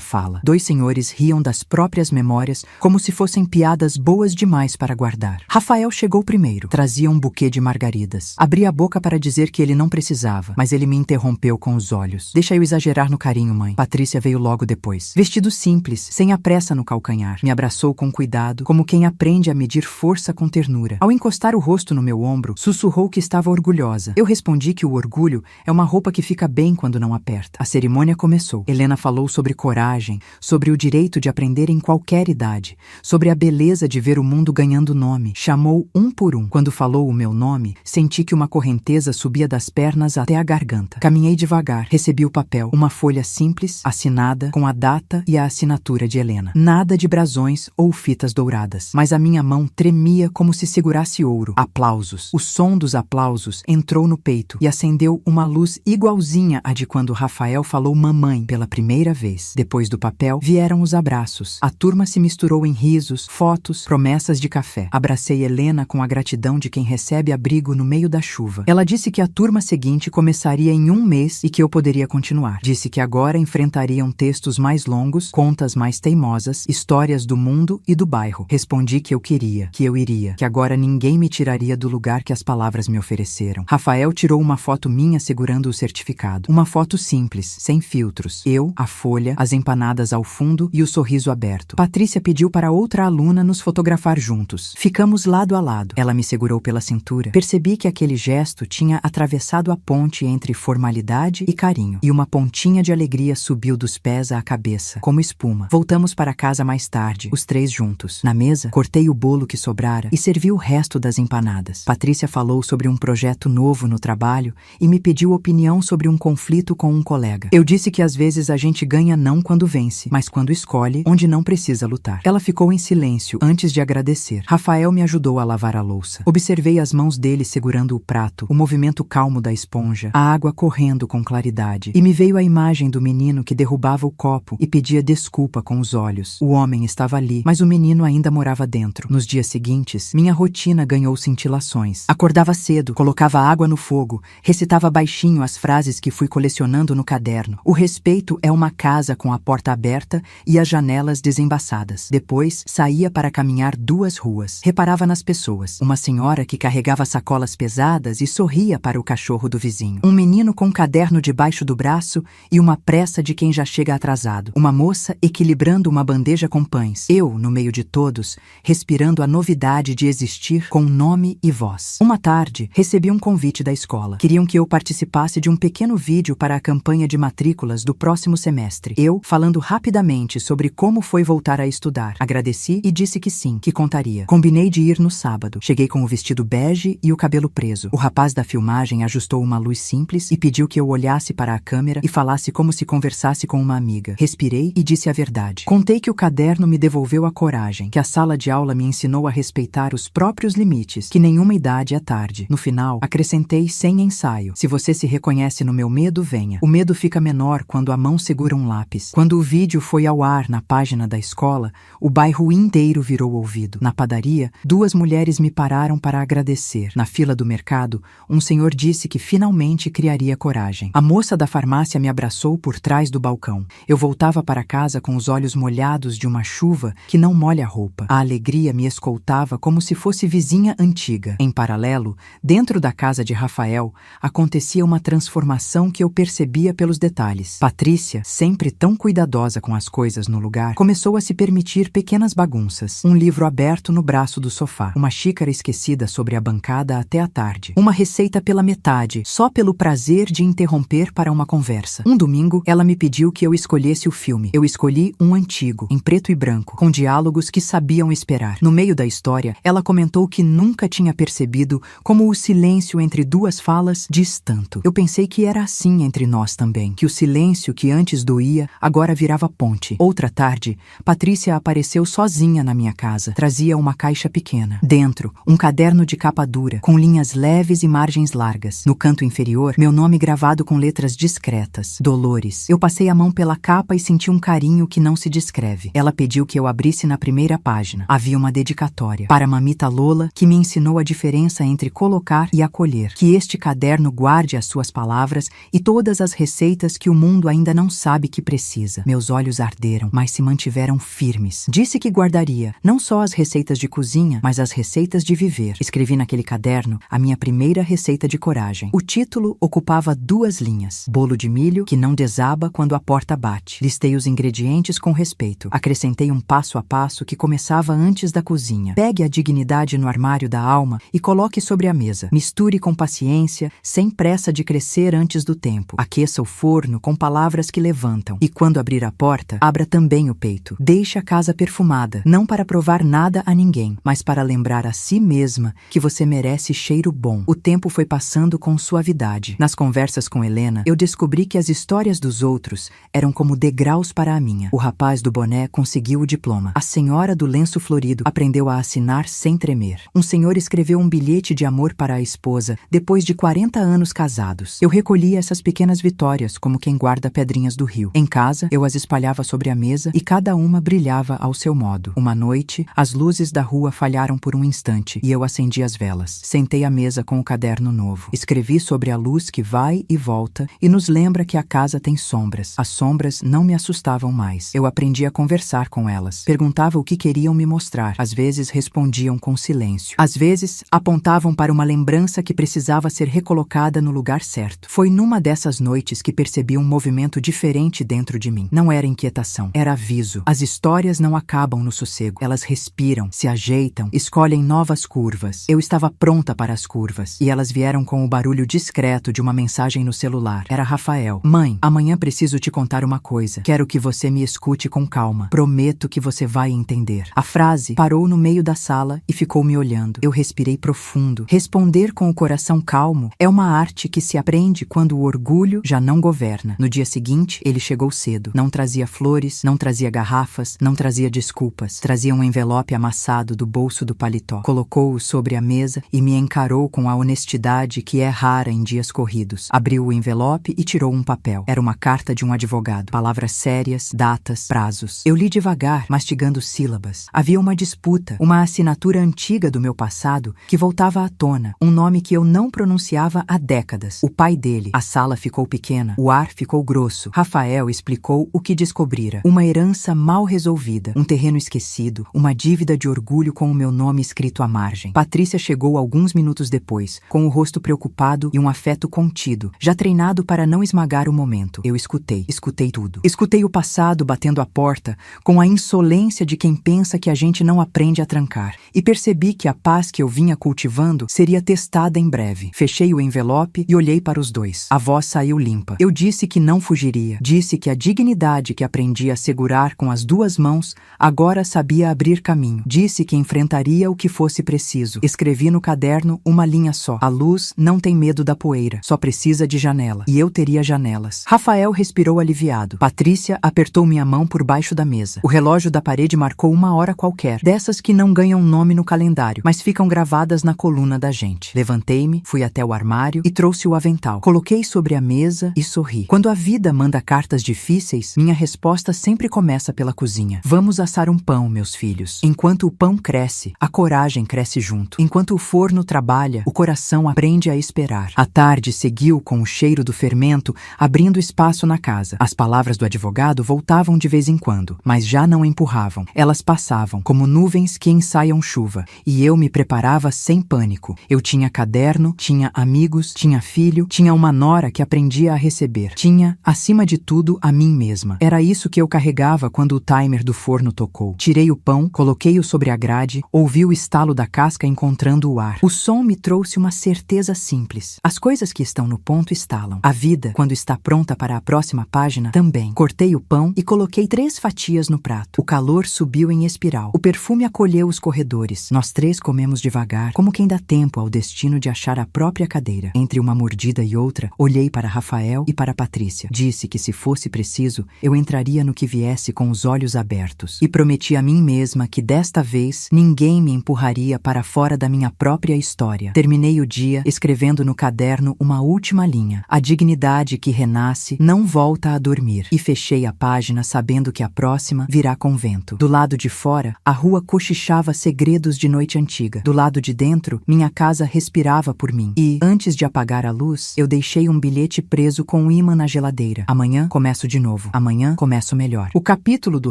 fala. 2 senhores riam das próprias memórias como se fossem piadas boas demais para guardar. Rafael chegou primeiro. Trazia um buquê de margaridas. Abri a boca para dizer que ele não precisava, mas ele me interrompeu com os olhos. Deixa eu exagerar no carinho, mãe. Patrícia veio logo depois. Vestido simples, sem a pressa no calcanhar. Me abraçou com cuidado, como quem aprende a medir força com ternura. Ao encostar o rosto no meu ombro, sussurrou que estava orgulhosa. Eu respondi que o orgulho é uma roupa que fica bem quando não aperta. A cerimônia começou. Helena falou sobre coragem, sobre o direito de aprender em qualquer idade, sobre a beleza de ver o mundo ganhando nome. Chamou um por um. Quando falou o meu nome, senti que uma correnteza subia das pernas até a garganta. Caminhei devagar. Recebi o papel. Uma folha simples, assinada, com a data e a assinatura de Helena. Nada de brasões ou fitas douradas. Mas a minha mão tremia como se segurasse ouro. Aplausos. O som dos aplausos entrou no peito e acendeu uma luz igualzinha à de quando Rafael falou mamãe pela primeira vez. Depois do papel, vieram os abraços. A turma se misturou em risos, fotos, promessas de café. Abracei Helena com a gratidão de quem recebe abrigo no meio da chuva. Ela disse que a turma seguinte começaria em 1 mês e que eu poderia continuar. Disse que agora enfrentariam textos mais longos, contas mais teimosas, histórias do mundo e do bairro. Respondi que eu queria, que eu iria, que agora ninguém me tiraria do lugar que as palavras me ofereceram. Rafael tirou uma foto minha segurando o certificado. Uma foto simples, sem filtros. Eu, a folha, as empanadas ao fundo e o sorriso aberto. Patrícia pediu para outra aluna nos fotografar juntos. Ficamos lado a lado. Ela me segurou pela cintura. Percebi que aquele gesto tinha atravessado a ponte entre formalidade e carinho. E uma pontinha de alegria subiu dos pés à cabeça, como espuma. Voltamos para casa mais tarde, os 3 juntos. Na mesa, cortei o bolo que sobrara e servi o resto das empanadas. Patrícia falou sobre um projeto novo no trabalho e me pediu opinião sobre um conflito com um colega. Eu disse que às vezes a gente ganha não quando vence, mas quando escolhe onde não precisa lutar. Ela ficou em silêncio antes de agradecer. Rafael me ajudou a lavar a louça. Observei as mãos dele segurando o prato, o movimento calmo da esponja, a água correndo com claridade. E me veio a imagem do menino que derrubava o copo e pedia desculpa com os olhos. O homem estava ali, mas o menino ainda morava dentro. Nos dias seguintes, minha rotina ganhou cintilações. Acordava cedo, colocava água no fogo, recitava baixinho as frases que fui colecionando no caderno. O respeito é uma casa com a porta aberta e as janelas desembaçadas. Depois, saía para caminhar 2 ruas. Reparava nas pessoas. Uma senhora que carregava sacolas pesadas e sorria para o cachorro do vizinho. Um menino com um caderno debaixo do braço e uma pressa de quem já chega atrasado. Uma moça equilibrando uma bandeja com pães. Eu, no meio de todos, respirando a novidade de existir com nome e voz. Uma tarde, recebi um convite da escola. Queriam que eu participasse de um pequeno vídeo para a campanha de matrículas do próximo semestre. Eu, falando rapidamente sobre como foi voltar a estudar. Agradeci e disse que sim, que contaria. Combinei de ir no sábado. Cheguei com o vestido bege e o cabelo preso. O rapaz da filmagem ajustou uma luz simples e pediu que eu olhasse para a câmera e falasse como se conversasse com uma amiga. Respirei e disse a verdade. Contei que o caderno me devolveu a coragem, que a sala de aula me ensinou a respeitar os próprios limites, que nenhuma idade é tarde. No final, acrescentei sem ensaio. Se você se reconhece no meu medo, venha. O medo fica menor quando a mão segura um lápis. Quando o vídeo foi ao ar na página da escola, o bairro inteiro virou ouvido. Na padaria, 2 mulheres me pararam para agradecer. Na fila do mercado, um senhor disse que finalmente criaria coragem. A moça da farmácia me abraçou por trás do balcão. Eu voltava para casa com os olhos molhados de uma chuva que não molha a roupa. A alegria me escoltava como se fosse vizinha antiga. Em paralelo, dentro da casa de Rafael, acontecia uma transformação que eu percebia pelos detalhes. Patrícia, sempre tão cuidadosa com as coisas no lugar, começou a se permitir pequenas bagunças. Um livro aberto no braço do sofá, uma xícara esquecida sobre a bancada até a tarde, uma receita pela metade, só pelo prazer de interromper para uma conversa. Um domingo, ela me pediu que eu escolhesse o filme. Eu escolhi um antigo, em preto e branco, com diálogos que sabiam esperar. No meio da história, ela comentou que nunca tinha percebido como o silêncio entre 2 falas diz tanto. Eu pensei que era assim entre nós também, que o silêncio que antes doía, agora virava ponte. Outra tarde, Patrícia apareceu sozinha na minha casa. Trazia uma caixa pequena. Dentro, um caderno de capa dura, com linhas leves e margens largas. No canto inferior, meu nome gravado com letras discretas. Dolores. Eu passei a mão pela capa e senti um carinho que não se descreve. Ela pediu que eu abrisse na primeira página. Havia uma dedicatória. Para a mamita Lola, que me ensinou ensinou a diferença entre colocar e acolher. Que este caderno guarde as suas palavras e todas as receitas que o mundo ainda não sabe que precisa. Meus olhos arderam, mas se mantiveram firmes. Disse que guardaria não só as receitas de cozinha, mas as receitas de viver. Escrevi naquele caderno a minha primeira receita de coragem. O título ocupava 2 linhas. Bolo de milho que não desaba quando a porta bate. Listei os ingredientes com respeito. Acrescentei um passo a passo que começava antes da cozinha. Pegue a dignidade no armário da alma e coloque sobre a mesa. Misture com paciência, sem pressa de crescer antes do tempo. Aqueça o forno com palavras que levantam. E quando abrir a porta, abra também o peito. Deixe a casa perfumada, não para provar nada a ninguém, mas para lembrar a si mesma que você merece cheiro bom. O tempo foi passando com suavidade. Nas conversas com Helena, eu descobri que as histórias dos outros eram como degraus para a minha. O rapaz do boné conseguiu o diploma. A senhora do lenço florido aprendeu a assinar sem tremer. Um senhor escreveu um bilhete de amor para a esposa depois de 40 anos casados. Eu recolhia essas pequenas vitórias como quem guarda pedrinhas do rio. Em casa, eu as espalhava sobre a mesa e cada uma brilhava ao seu modo. Uma noite, as luzes da rua falharam por um instante e eu acendi as velas. Sentei à mesa com o caderno novo. Escrevi sobre a luz que vai e volta e nos lembra que a casa tem sombras. As sombras não me assustavam mais. Eu aprendi a conversar com elas. Perguntava o que queriam me mostrar. Às vezes respondiam com silêncio. Às vezes apontavam para uma lembrança que precisava ser recolocada no lugar certo. Foi numa dessas noites que percebi um movimento diferente dentro de mim. Não era inquietação, era aviso. As histórias não acabam no sossego. Elas respiram, se ajeitam, escolhem novas curvas. Eu estava pronta para as curvas e elas vieram com o barulho discreto de uma mensagem no celular. Era Rafael. Mãe, amanhã preciso te contar uma coisa. Quero que você me escute com calma. Prometo que você vai entender. A frase parou no meio da sala e ficou me olhando. Eu respirei profundo. Responder com o coração calmo é uma arte que se aprende quando o orgulho já não governa. No dia seguinte, ele chegou cedo. Não trazia flores, não trazia garrafas, não trazia desculpas. Trazia um envelope amassado do bolso do paletó. Colocou-o sobre a mesa e me encarou com a honestidade que é rara em dias corridos. Abriu o envelope e tirou um papel. Era uma carta de um advogado. Palavras sérias, datas, prazos. Eu li devagar, mastigando sílabas. Havia uma disputa, uma assinatura antiga do meu passado que voltava à tona. Um nome que eu não pronunciava há décadas. O pai dele. A sala ficou pequena. O ar ficou grosso. Rafael explicou o que descobrira. Uma herança mal resolvida. Um terreno esquecido. Uma dívida de orgulho com o meu nome escrito à margem. Patrícia chegou alguns minutos depois, com o rosto preocupado e um afeto contido, já treinado para não esmagar o momento. Eu escutei. Escutei tudo. Escutei o passado batendo a porta, com a insolência de quem pensa que a gente não aprende a trancar. E percebi que a paz que eu vinha cultivando seria testada em breve. Fechei o envelope e olhei para os dois. A voz saiu limpa. Eu disse que não fugiria. Disse que a dignidade que aprendi a segurar com as 2 mãos agora sabia abrir caminho. Disse que enfrentaria o que fosse preciso. Escrevi no caderno uma linha só. A luz não tem medo da poeira, só precisa de janela. E eu teria janelas. Rafael respirou aliviado. Patrícia apertou minha mão por baixo da mesa. O relógio da parede marcou uma hora qualquer, dessas que não ganham nome no calendário, mas ficam gravadas na coluna da gente. Levantei-me, fui até o armário e trouxe o avental. Coloquei sobre a mesa e sorri. Quando a vida manda cartas difíceis, minha resposta sempre começa pela cozinha. Vamos assar um pão, meus filhos. Enquanto o pão cresce, a coragem cresce junto. Enquanto o forno trabalha, o coração aprende a esperar. A tarde seguiu com o cheiro do fermento, abrindo espaço na casa. As palavras do advogado voltavam de vez em quando, mas já não empurravam. Elas passavam, como nuvens que ensaiam chuva, e eu me preparava sem pânico. Eu tinha caderno, tinha amigos, tinha filho, tinha uma nora que aprendia a receber. Tinha, acima de tudo, a mim mesma. Era isso que eu carregava quando o timer do forno tocou. Tirei o pão, coloquei-o sobre a grade, ouvi o estalo da casca encontrando o ar. O som me trouxe uma certeza simples. As coisas que estão no ponto estalam. A vida, quando está pronta para a próxima página, também. Cortei o pão e coloquei 3 fatias no prato. O calor subiu em espiral. O perfume acolheu os corredores. Nós 3 comemos devagar, como quem dá tempo ao destino de achar a própria cadeira. Entre uma mordida e outra, olhei para Rafael e para Patrícia. Disse que se fosse preciso, eu entraria no que viesse com os olhos abertos. E prometi a mim mesma que desta vez ninguém me empurraria para fora da minha própria história. Terminei o dia escrevendo no caderno uma última linha. A dignidade que renasce não volta a dormir. E fechei a página sabendo que a próxima virá com vento. Do lado de fora, a rua cochichava segredos de noite antiga. antiga. Do lado de dentro, minha casa respirava por mim. E, antes de apagar a luz, eu deixei um bilhete preso com um ímã na geladeira. Amanhã começo de novo. Amanhã começo melhor. O capítulo do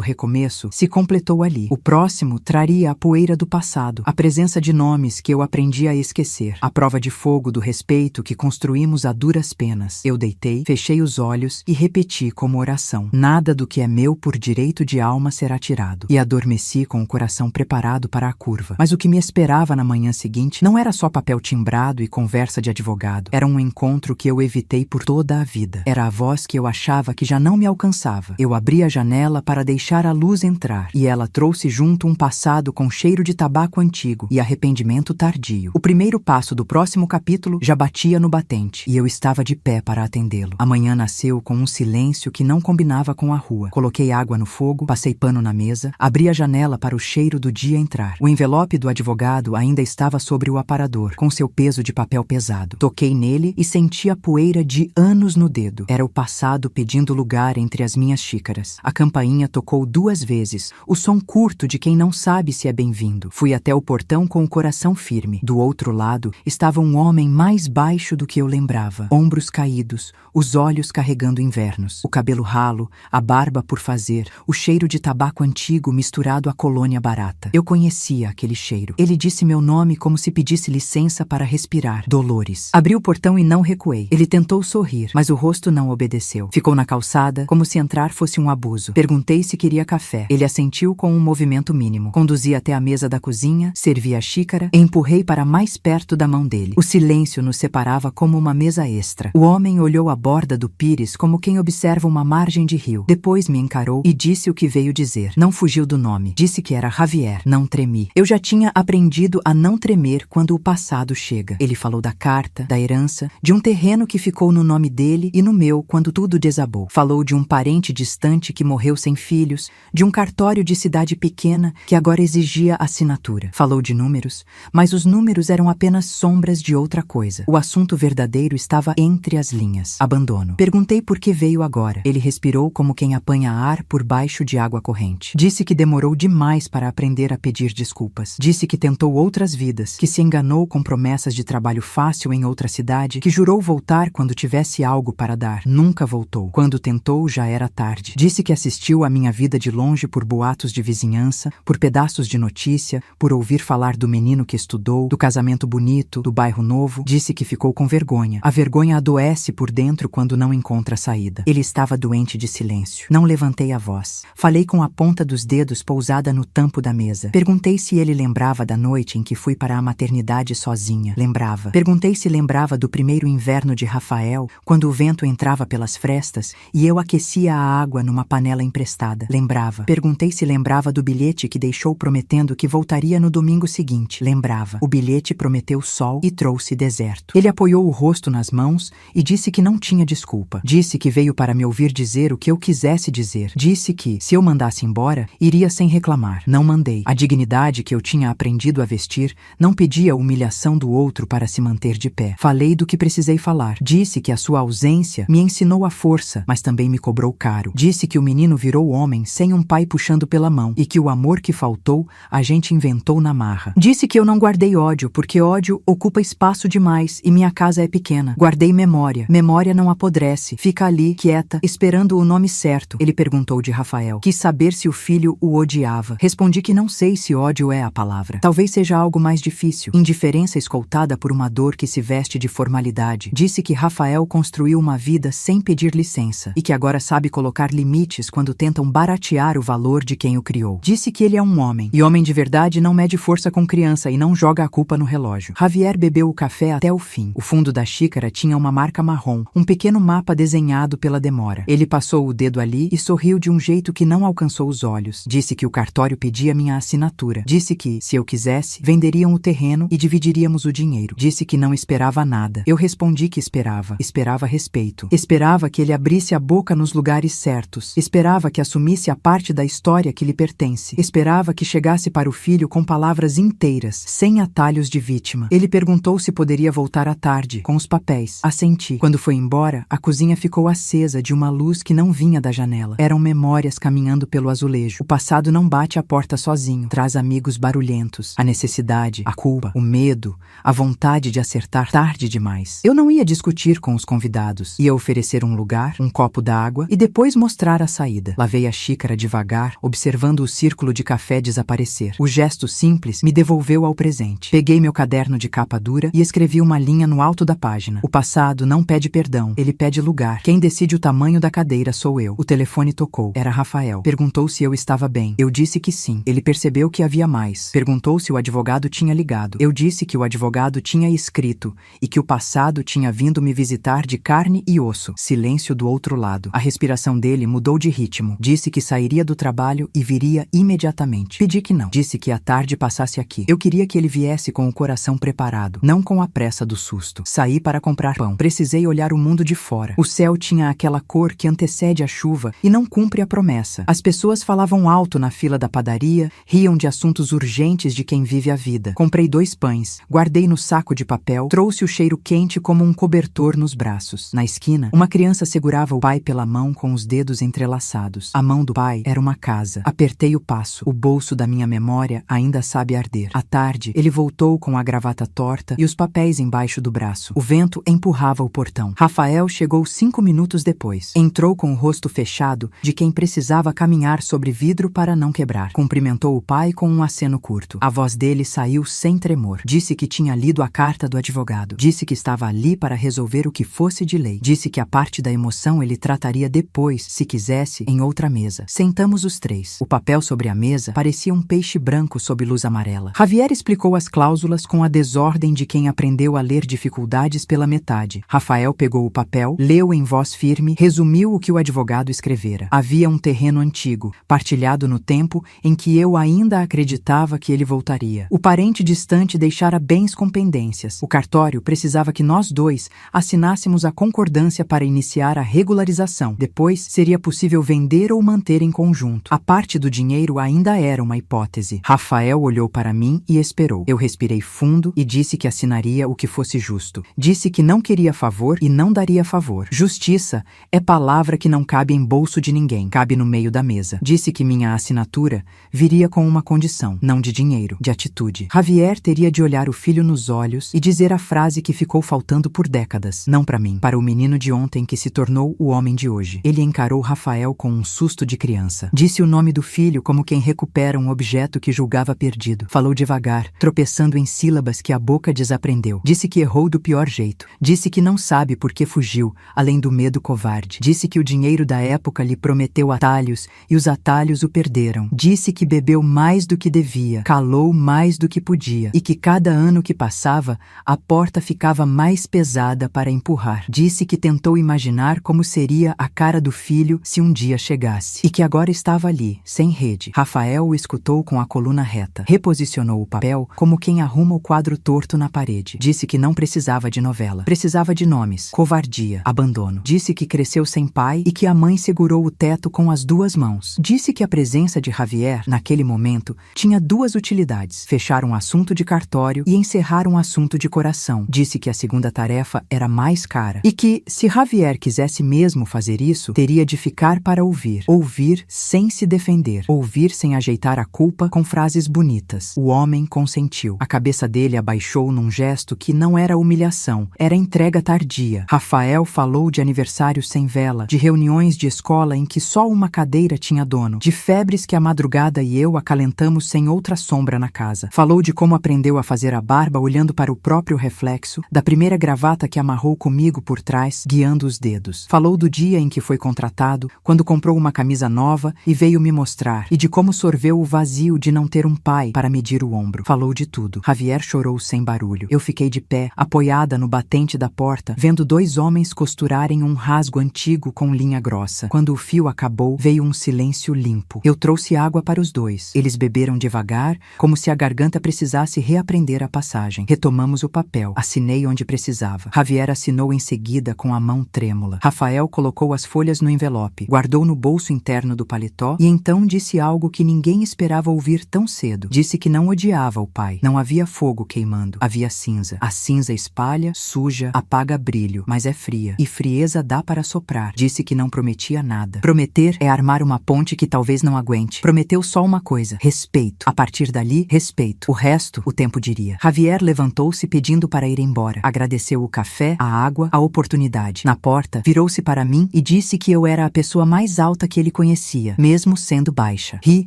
recomeço se completou ali. O próximo traria a poeira do passado, a presença de nomes que eu aprendi a esquecer, a prova de fogo do respeito que construímos a duras penas. Eu deitei, fechei os olhos e repeti como oração: nada do que é meu por direito de alma será tirado. E adormeci com o coração preparado para a curva. Mas o que me esperava na manhã seguinte não era só papel timbrado e conversa de advogado. Era um encontro que eu evitei por toda a vida. Era a voz que eu achava que já não me alcançava. Eu abri a janela para deixar a luz entrar, e ela trouxe junto um passado com cheiro de tabaco antigo e arrependimento tardio. O primeiro passo do próximo capítulo já batia no batente, e eu estava de pé para atendê-lo. A manhã nasceu com um silêncio que não combinava com a rua. Coloquei água no fogo, passei pano na mesa, abri a janela para o cheiro do dia entrar. O envelope do advogado ainda estava sobre o aparador, com seu peso de papel pesado. Toquei nele e senti a poeira de anos no dedo. Era o passado pedindo lugar entre as minhas xícaras. A campainha tocou 2 vezes, o som curto de quem não sabe se é bem-vindo. Fui até o portão com o coração firme. Do outro lado estava um homem mais baixo do que eu lembrava, ombros caídos, os olhos carregando invernos, o cabelo ralo, a barba por fazer, o cheiro de tabaco antigo misturado à colônia barata. Eu conhecia aquele cheiro. Ele disse meu nome como se pedisse licença para respirar. Dolores. Abri o portão e não recuei. Ele tentou sorrir, mas o rosto não obedeceu. Ficou na calçada, como se entrar fosse um abuso. Perguntei se queria café. Ele assentiu com um movimento mínimo. Conduzi até a mesa da cozinha, servi a xícara e empurrei para mais perto da mão dele. O silêncio nos separava como uma mesa extra. O homem olhou a borda do pires como quem observa uma margem de rio. Depois me encarou e disse o que veio dizer. Não fugiu do nome. Disse que era Javier. Não tremi. Eu já tinha aprendido a não tremer quando o passado chega. Ele falou da carta, da herança, de um terreno que ficou no nome dele e no meu quando tudo desabou. Falou de um parente distante que morreu sem filhos, de um cartório de cidade pequena que agora exigia assinatura. Falou de números, mas os números eram apenas sombras de outra coisa. O assunto verdadeiro estava entre as linhas. Abandono. Perguntei por que veio agora. Ele respirou como quem apanha ar por baixo de água corrente. Disse que demorou demais para aprender a pedir desculpas. Disse que tentou outras vidas, que se enganou com promessas de trabalho fácil em outra cidade, que jurou voltar quando tivesse algo para dar. Nunca voltou. Quando tentou, já era tarde. Disse que assistiu a minha vida de longe por boatos de vizinhança, por pedaços de notícia, por ouvir falar do menino que estudou, do casamento bonito, do bairro novo. Disse que ficou com vergonha. A vergonha adoece por dentro quando não encontra saída. Ele estava doente de silêncio. Não levantei a voz. Falei com a ponta dos dedos pousada no tampo da mesa. Perguntei se ele lembrava da noite em que fui para a maternidade sozinha. Lembrava. Perguntei se lembrava do primeiro inverno de Rafael, quando o vento entrava pelas frestas e eu aquecia a água numa panela emprestada. Lembrava. Perguntei se lembrava do bilhete que deixou prometendo que voltaria no domingo seguinte. Lembrava. O bilhete prometeu sol e trouxe deserto. Ele apoiou o rosto nas mãos e disse que não tinha desculpa. Disse que veio para me ouvir dizer o que eu quisesse dizer. Disse que, se eu mandasse embora, iria sem reclamar. Não mandei. A dignidade que eu tinha aprendido a vestir não pedia a humilhação do outro para se manter de pé. Falei do que precisei falar. Disse que a sua ausência me ensinou a força, mas também me cobrou caro. Disse que o menino virou homem sem um pai puxando pela mão e que o amor que faltou a gente inventou na marra. Disse que eu não guardei ódio, porque ódio ocupa espaço demais e minha casa é pequena. Guardei memória. Memória não apodrece. Fica ali, quieta, esperando o nome certo. Ele perguntou de Rafael. Quis saber se o filho o odiava. Respondi que não sei se ódio é a palavra. Talvez seja algo mais difícil. Indiferença escoltada por uma dor que se veste de formalidade. Disse que Rafael construiu uma vida sem pedir licença e que agora sabe colocar limites quando tentam baratear o valor de quem o criou. Disse que ele é um homem, e homem de verdade não mede força com criança e não joga a culpa no relógio. Javier bebeu o café até o fim. O fundo da xícara tinha uma marca marrom, um pequeno mapa desenhado pela demora. Ele passou o dedo ali e sorriu de um jeito que não alcançou os olhos. Disse que o cartório pedia minha assinatura. Disse que, se eu quisesse, venderiam o terreno e dividiríamos o dinheiro. Disse que não esperava nada. Eu respondi que esperava. Esperava respeito. Esperava que ele abrisse a boca nos lugares certos. Esperava que assumisse a parte da história que lhe pertence. Esperava que chegasse para o filho com palavras inteiras, sem atalhos de vítima. Ele perguntou se poderia voltar à tarde, com os papéis. Assenti. Quando foi embora, a cozinha ficou acesa de uma luz que não vinha da janela. Eram memórias caminhando pelo azulejo. O passado não bate a porta sozinho. Traz amigos barulhentos. A necessidade necessidade, a culpa, o medo, a vontade de acertar tarde demais. Eu não ia discutir com os convidados. Ia oferecer um lugar, um copo d'água e depois mostrar a saída. Lavei a xícara devagar, observando o círculo de café desaparecer. O gesto simples me devolveu ao presente. Peguei meu caderno de capa dura e escrevi uma linha no alto da página. O passado não pede perdão, ele pede lugar. Quem decide o tamanho da cadeira sou eu. O telefone tocou. Era Rafael. Perguntou se eu estava bem. Eu disse que sim. Ele percebeu que havia mais. Perguntou se o advogado tinha ligado. Eu disse que o advogado tinha escrito e que o passado tinha vindo me visitar de carne e osso. Silêncio do outro lado. A respiração dele mudou de ritmo. Disse que sairia do trabalho e viria imediatamente. Pedi que não. Disse que à tarde passasse aqui. Eu queria que ele viesse com o coração preparado, não com a pressa do susto. Saí para comprar pão. Precisei olhar o mundo de fora. O céu tinha aquela cor que antecede a chuva e não cumpre a promessa. As pessoas falavam alto na fila da padaria, riam de assuntos urgentes de quem vive a vida. Comprei 2 pães, guardei no saco de papel, trouxe o cheiro quente como um cobertor nos braços. Na esquina, uma criança segurava o pai pela mão com os dedos entrelaçados. A mão do pai era uma casa. Apertei o passo. O bolso da minha memória ainda sabe arder. À tarde, ele voltou com a gravata torta e os papéis embaixo do braço. O vento empurrava o portão. Rafael chegou 5 minutos depois. Entrou com o rosto fechado de quem precisava caminhar sobre vidro para não quebrar. Cumprimentou o pai com um aceno curto. A voz dele saiu sem tremor. Disse que tinha lido a carta do advogado. Disse que estava ali para resolver o que fosse de lei. Disse que a parte da emoção ele trataria depois, se quisesse, em outra mesa. Sentamos os 3. O papel sobre a mesa parecia um peixe branco sob luz amarela. Javier explicou as cláusulas com a desordem de quem aprendeu a ler dificuldades pela metade. Rafael pegou o papel, leu em voz firme, resumiu o que o advogado escrevera. Havia um terreno antigo, partilhado no tempo em que eu ainda acreditava que ele voltaria. O parente distante deixara bens com pendências. O cartório precisava que nós 2 assinássemos a concordância para iniciar a regularização. Depois, seria possível vender ou manter em conjunto. A parte do dinheiro ainda era uma hipótese. Rafael olhou para mim e esperou. Eu respirei fundo e disse que assinaria o que fosse justo. Disse que não queria favor e não daria favor. Justiça é palavra que não cabe em bolso de ninguém, cabe no meio da mesa. Disse que minha assinatura viria com uma condição, não de dinheiro, de atitude. Javier teria de olhar o filho nos olhos e dizer a frase que ficou faltando por décadas. Não para mim, para o menino de ontem que se tornou o homem de hoje. Ele encarou Rafael com um susto de criança. Disse o nome do filho como quem recupera um objeto que julgava perdido. Falou devagar, tropeçando em sílabas que a boca desaprendeu. Disse que errou do pior jeito. Disse que não sabe por que fugiu, além do medo covarde. Disse que o dinheiro da época lhe prometeu atalhos e os atalhos o perderam. Disse que bebeu mais do que devia, calou mais do que podia e que cada ano que passava, a porta ficava mais pesada para empurrar. Disse que tentou imaginar como seria a cara do filho se um dia chegasse e que agora estava ali, sem rede. Rafael o escutou com a coluna reta. Reposicionou o papel como quem arruma o quadro torto na parede. Disse que não precisava de novela. Precisava de nomes. Covardia. Abandono. Disse que cresceu sem pai e que a mãe segurou o teto com as 2 mãos. Disse que a presença de Javier, naquele momento, tinha 2 utilidades. Fechar um assunto de cartório e encerrar um assunto de coração. Disse que a segunda tarefa era mais cara. E que, se Javier quisesse mesmo fazer isso, teria de ficar para ouvir. Ouvir sem se defender. Ouvir sem ajeitar a culpa com frases bonitas. O homem consentiu. A cabeça dele abaixou num gesto que não era humilhação, era entrega tardia. Rafael falou de aniversários sem vela, de reuniões de escola em que só uma cadeira tinha dono, de febres que a madrugada e eu acalentamos sem outra sombra na casa. Falou de como aprendeu a fazer a barba olhando para o próprio reflexo, da primeira gravata que amarrou comigo por trás, guiando os dedos. Falou do dia em que foi contratado, quando comprou uma camisa nova e veio me mostrar, e de como sorveu o vazio de não ter um pai para medir o ombro. Falou de tudo. Javier chorou sem barulho. Eu fiquei de pé, apoiada no batente da porta, vendo 2 homens costurarem um rasgo antigo com linha grossa. Quando o fio acabou, veio um silêncio limpo. Eu trouxe água para os 2. Eles beberam devagar, como se a garganta precisasse reaprender a passagem. Retomamos o papel. Assinei onde precisava. Javier assinou em seguida com a mão trêmula. Rafael colocou as folhas no envelope, guardou no bolso interno do paletó e então disse algo que ninguém esperava ouvir tão cedo. Disse que não odiava o pai. Não havia fogo queimando. Havia cinza. A cinza espalha, suja, apaga brilho, mas é fria. E frieza dá para soprar. Disse que não prometia nada. Prometer é armar uma ponte que talvez não aguente. Prometeu só uma coisa: respeito. A partir dali, respeito. O resto, o tempo diria. Javier levantou-se pedindo para ir embora. Agradeceu o café, a água, a oportunidade. Na porta, virou-se para mim e disse que eu era a pessoa mais alta que ele conhecia, mesmo sendo baixa. Ri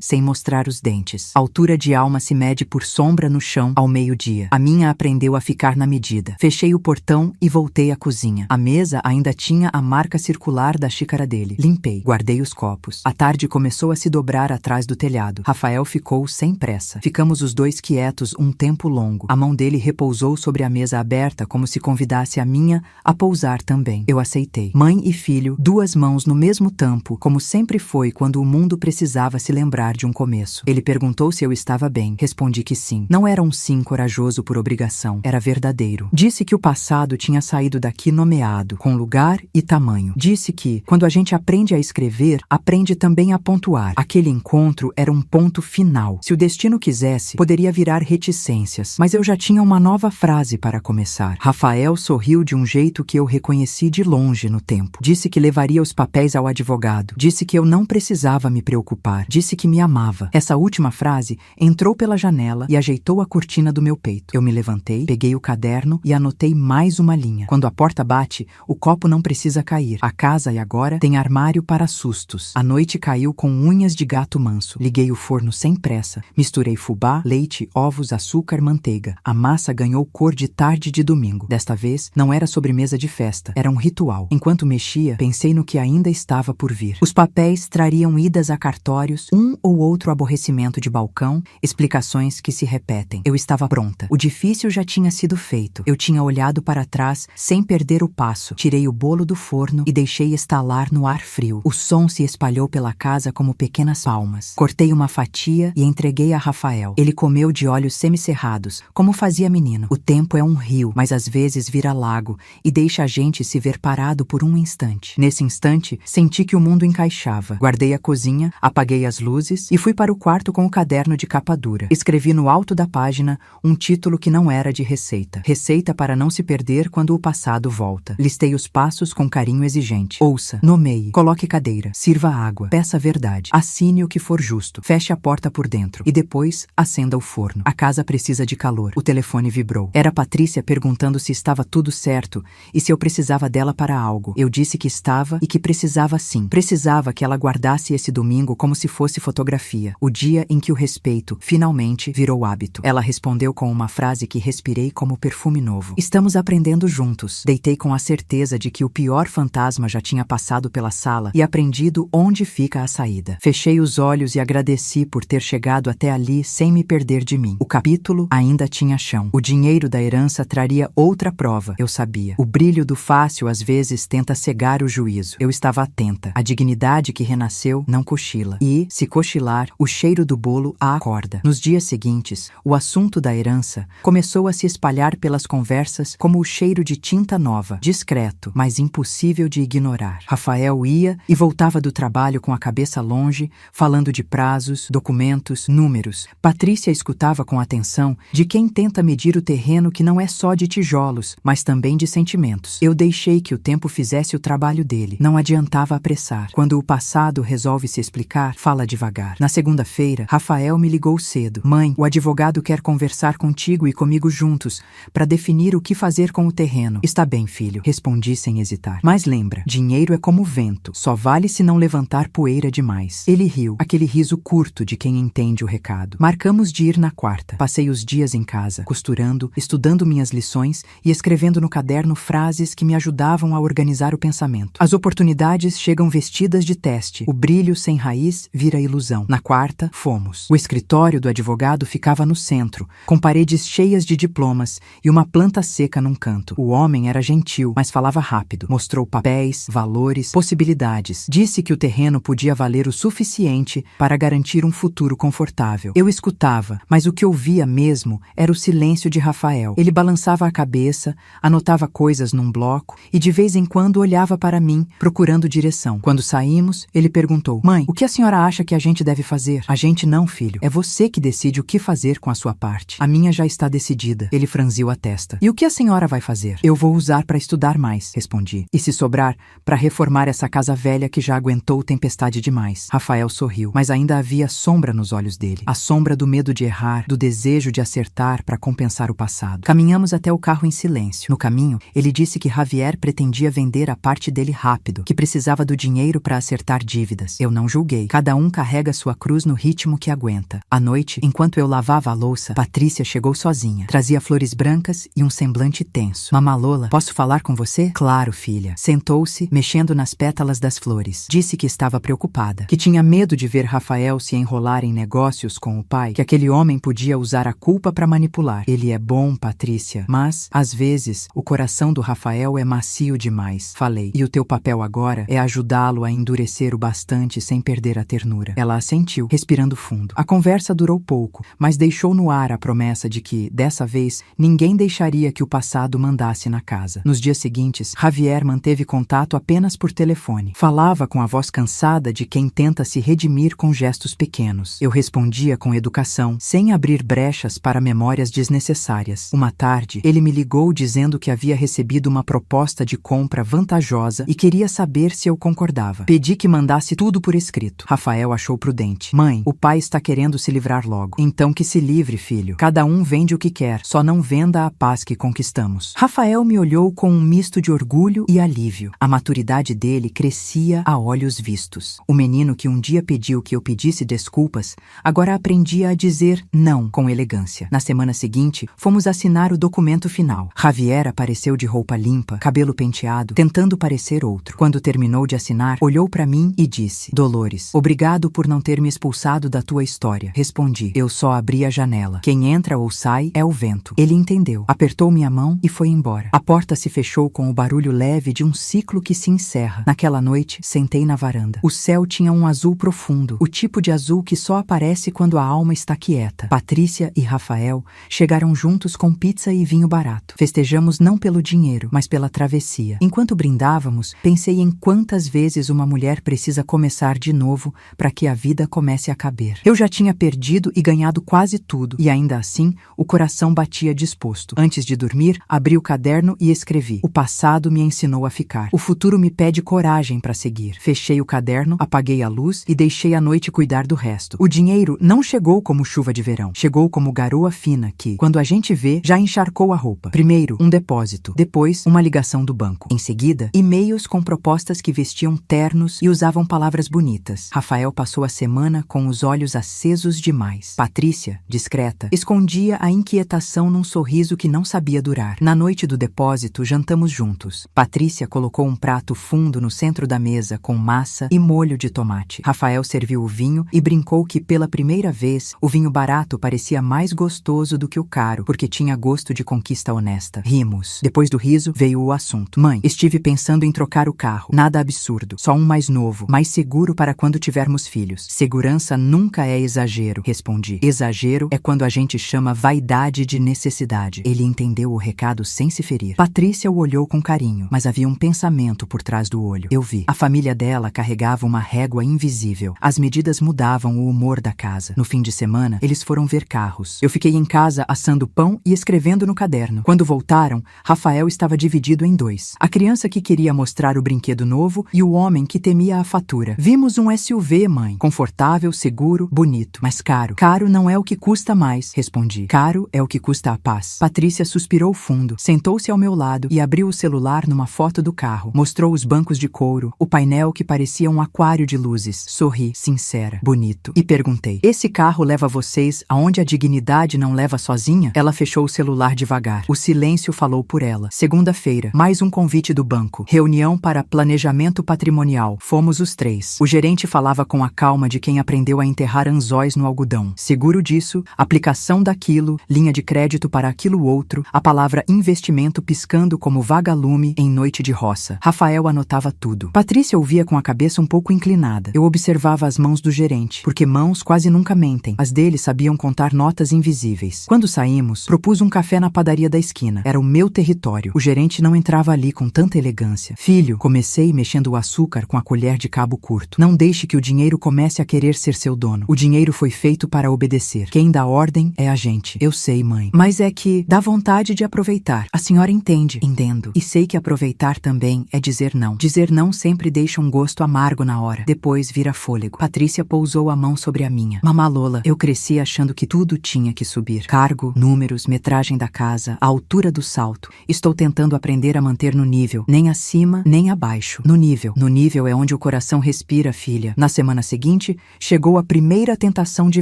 sem mostrar os dentes. A altura de alma se mede por sombra no chão ao meio-dia. A minha aprendeu a ficar na medida. Fechei o portão e voltei à cozinha. A mesa ainda tinha a marca circular da xícara dele. Limpei. Guardei os copos. A tarde começou a se dobrar atrás do telhado. Rafael ficou sem pressa. Ficamos os dois quietos um tempo longo. A mão dele repousou sobre a mesa aberta como se convidasse a minha a pousar também. Eu aceitei. Mãe e filho, duas mãos no mesmo tampo, como sempre foi quando o mundo precisava se lembrar de um começo. Ele perguntou se eu estava bem. Respondi que sim. Não era um sim corajoso por obrigação. Era verdadeiro. Disse que o passado tinha saído daqui nomeado, com lugar e tamanho. Disse que, quando a gente aprende a escrever, aprende também a pontuar. Aquele encontro era um ponto final. Se o destino quisesse, poderia virar reticências, mas eu já tinha uma nova frase para começar. Rafael sorriu de um jeito que eu reconheci de longe no tempo. Disse que levaria os papéis ao advogado. Disse que eu não precisava me preocupar. Disse que me amava. Essa última frase entrou pela janela e ajeitou a cortina do meu peito. Eu me levantei, peguei o caderno e anotei mais uma linha. Quando a porta bate, o copo não precisa cair. A casa e agora tem armário para sustos. A noite caiu com unhas de gato manso. Liguei o forno sem pressa. Misturei fubá, leite, ovos, açúcar, manteiga. A massa ganhou cor de tarde de domingo. Desta vez, não era sobremesa de festa. Era um ritual. Enquanto mexia, pensei no que ainda estava por vir. Os papéis trariam idas a cartórios, um ou outro aborrecimento de balcão, explicações que se repetem. Eu estava pronta. O difícil já tinha sido feito. Eu tinha olhado para trás sem perder o passo. Tirei o bolo do forno e deixei estalar no ar frio. O som se espalhou pela casa como pequenas palmas. Cortei uma fatia e entreguei a Rafael. Ele comeu de olhos semicerrados, como fazia menino. O tempo é um rio, mas às vezes vira lago e deixa a gente se ver parado por um instante. Nesse instante, senti que o mundo encaixava. Guardei a cozinha, apaguei as luzes e fui para o quarto com o caderno de capa dura. Escrevi no alto da página um título que não era de receita. Receita para não se perder quando o passado volta. Listei os passos com carinho exigente. Ouça, nomeie, coloque cadeira, sirva água, peça a verdade, assine o que for justo, feche a porta por dentro e depois acenda o forno. A casa precisa de calor. O telefone vibrou. Era Patrícia perguntando se estava tudo certo e se eu precisava dela para algo. Eu disse que estava e que precisava sim. Precisava que ela guardasse esse domingo como se fosse fotografia. O dia em que o respeito finalmente virou hábito. Ela respondeu com uma frase que respirei como perfume novo. Estamos aprendendo juntos. Deitei com a certeza de que o pior fantasma já tinha passado pela sala e aprendido onde fica a saída. Fechei os olhos e agradeci por ter chegado até ali sem me perder de mim. O capítulo ainda tinha chão. O dinheiro da herança traria outra prova, eu sabia. O brilho do fácil às vezes tenta cegar o juízo. Eu estava atenta. A dignidade que renasceu não cochila. E, se cochilar, o cheiro do bolo a acorda. Nos dias seguintes, o assunto da herança começou a se espalhar pelas conversas como o cheiro de tinta nova, discreto, mas impossível de ignorar. Rafael ia e voltava do trabalho com a cabeça longe, falando de prazos, documentos, números. Patrícia escutava com atenção de quem tenta medir o terreno que não é só de tijolos, mas também de sentimentos. Eu deixei que o tempo fizesse o trabalho dele. Não adiantava apressar. Quando o passado resolve se explicar, fala devagar. Na segunda-feira, Rafael me ligou cedo. Mãe, o advogado quer conversar contigo e comigo juntos, para definir o que fazer com o terreno. Está bem, filho, respondi sem hesitar. Mas lembra, dinheiro é como vento, só vale se não levantar poeira demais. Ele riu, aquele riso curto de quem entende o recado. Marcamos de ir na quarta. Passei os dias em casa, costurando, estudando minhas lições e escrevendo no caderno frases que me ajudavam a organizar o pensamento. As oportunidades chegam vestidas de teste. O brilho sem raiz vira ilusão. Na quarta, fomos. O escritório do advogado ficava no centro, com paredes cheias de diplomas e uma planta seca num canto. O homem era gentil, mas falava rápido. Mostrou papéis, valores, possibilidades. Disse que o terreno podia valer o suficiente para garantir um futuro confortável. Eu escutava, mas o que ouvia mesmo era o silêncio de Rafael. Ele balançava a cabeça, anotava coisas num bloco e de vez em quando olhava para mim, procurando direção. Quando saímos, ele perguntou: Mãe, o que a senhora acha que a gente deve fazer? A gente não, filho. É você que decide o que fazer com a sua parte. A minha já está decidida. Ele franziu a testa. E o que a senhora vai fazer? Eu vou usar para estudar mais, respondi. E se sobrar, para reformar essa casa velha que já aguentou tempestade demais. Rafael sorriu, mas ainda havia sombra nos olhos dele. A sombra do medo medo de errar, do desejo de acertar para compensar o passado. Caminhamos até o carro em silêncio. No caminho, ele disse que Javier pretendia vender a parte dele rápido, que precisava do dinheiro para acertar dívidas. Eu não julguei. Cada um carrega sua cruz no ritmo que aguenta. À noite, enquanto eu lavava a louça, Patrícia chegou sozinha. Trazia flores brancas e um semblante tenso. Mamá Lola, posso falar com você? Claro, filha. Sentou-se, mexendo nas pétalas das flores. Disse que estava preocupada, que tinha medo de ver Rafael se enrolar em negócios com o pai, que aquele homem podia usar a culpa para manipular. Ele é bom, Patrícia, mas, às vezes, o coração do Rafael é macio demais. Falei. E o teu papel agora é ajudá-lo a endurecer o bastante sem perder a ternura. Ela assentiu, respirando fundo. A conversa durou pouco, mas deixou no ar a promessa de que, dessa vez, ninguém deixaria que o passado mandasse na casa. Nos dias seguintes, Javier manteve contato apenas por telefone. Falava com a voz cansada de quem tenta se redimir com gestos pequenos. Eu respondia com educação, sem abrir brechas para memórias desnecessárias. Uma tarde, ele me ligou dizendo que havia recebido uma proposta de compra vantajosa e queria saber se eu concordava. Pedi que mandasse tudo por escrito. Rafael achou prudente. Mãe, o pai está querendo se livrar logo. Então que se livre, filho. Cada um vende o que quer, só não venda a paz que conquistamos. Rafael me olhou com um misto de orgulho e alívio. A maturidade dele crescia a olhos vistos. O menino que um dia pediu que eu pedisse desculpas, agora aprendia a dizer não com elegância. Na semana seguinte, fomos assinar o documento final. Javier apareceu de roupa limpa, cabelo penteado, tentando parecer outro. Quando terminou de assinar, olhou para mim e disse: Dolores, obrigado por não ter me expulsado da tua história. Respondi: eu só abri a janela. Quem entra ou sai é o vento. Ele entendeu. Apertou minha mão e foi embora. A porta se fechou com o barulho leve de um ciclo que se encerra. Naquela noite, sentei na varanda. O céu tinha um azul profundo, o tipo de azul que só aparece quando a alma está quieta. Patrícia e Rafael chegaram juntos com pizza e vinho barato. Festejamos não pelo dinheiro, mas pela travessia. Enquanto brindávamos, pensei em quantas vezes uma mulher precisa começar de novo para que a vida comece a caber. Eu já tinha perdido e ganhado quase tudo, e ainda assim, o coração batia disposto. Antes de dormir, abri o caderno e escrevi: o passado me ensinou a ficar. O futuro me pede coragem para seguir. Fechei o caderno, apaguei a luz e deixei a noite cuidar do resto. O dinheiro não chegou como chuva de verão. Chegou como garoa fina que, quando a gente vê, já encharcou a roupa. Primeiro, um depósito. Depois, uma ligação do banco. Em seguida, e-mails com propostas que vestiam ternos e usavam palavras bonitas. Rafael passou a semana com os olhos acesos demais. Patrícia, discreta, escondia a inquietação num sorriso que não sabia durar. Na noite do depósito, jantamos juntos. Patrícia colocou um prato fundo no centro da mesa com massa e molho de tomate. Rafael serviu o vinho e brincou que, pela primeira vez, o vinho barato parecia mais gostoso do que o caro, porque tinha gosto de conquista honesta. Rimos. Depois do riso, veio o assunto. Mãe, estive pensando em trocar o carro. Nada absurdo. Só um mais novo, mais seguro para quando tivermos filhos. Segurança nunca é exagero, respondi. Exagero é quando a gente chama vaidade de necessidade. Ele entendeu o recado sem se ferir. Patrícia o olhou com carinho, mas havia um pensamento por trás do olho. Eu vi. A família dela carregava uma régua invisível. As medidas mudavam o humor da casa. No fim de semana, eles foram ver carros. Eu fiquei em casa assando pão e escrevendo no caderno. Quando voltaram, Rafael estava dividido em dois. A criança que queria mostrar o brinquedo novo e o homem que temia a fatura. Vimos um SUV, mãe. Confortável, seguro, bonito, mas caro. Caro não é o que custa mais, respondi. Caro é o que custa a paz. Patrícia suspirou fundo, sentou-se ao meu lado e abriu o celular numa foto do carro. Mostrou os bancos de couro, o painel que parecia um aquário de luzes. Sorri, sincera, bonito. E perguntei: esse carro leva vocês aonde a dignidade não leva sozinha? Ela fechou o celular devagar. O silêncio falou por ela. Segunda-feira, mais um convite do banco. Reunião para planejamento patrimonial. Fomos os três. O gerente falava com a calma de quem aprendeu a enterrar anzóis no algodão. Seguro disso, aplicação daquilo, linha de crédito para aquilo outro, a palavra investimento piscando como vagalume em noite de roça. Rafael anotava tudo. Patrícia ouvia com a cabeça um pouco inclinada. Eu observava as mãos do gerente, porque mãos quase nunca mentem. As dele sabiam contar notas invisíveis. Quando saímos, propus um café na padaria da esquina. Era o meu território. O gerente não entrava ali com tanta elegância. Filho, comecei mexendo o açúcar com a colher de cabo curto. Não deixe que o dinheiro comece a querer ser seu dono. O dinheiro foi feito para obedecer. Quem dá ordem é a gente. Eu sei, mãe. Mas é que dá vontade de aproveitar. A senhora entende. Entendo. E sei que aproveitar também é dizer não. Dizer não sempre deixa um gosto amargo na hora. Depois vira fôlego. Patrícia pousou a mão sobre a minha. Mamá Lola, eu cresci Cresci achando que tudo tinha que subir. Cargo, números, metragem da casa, a altura do salto. Estou tentando aprender a manter no nível. Nem acima, nem abaixo. No nível. No nível é onde o coração respira, filha. Na semana seguinte, chegou a primeira tentação de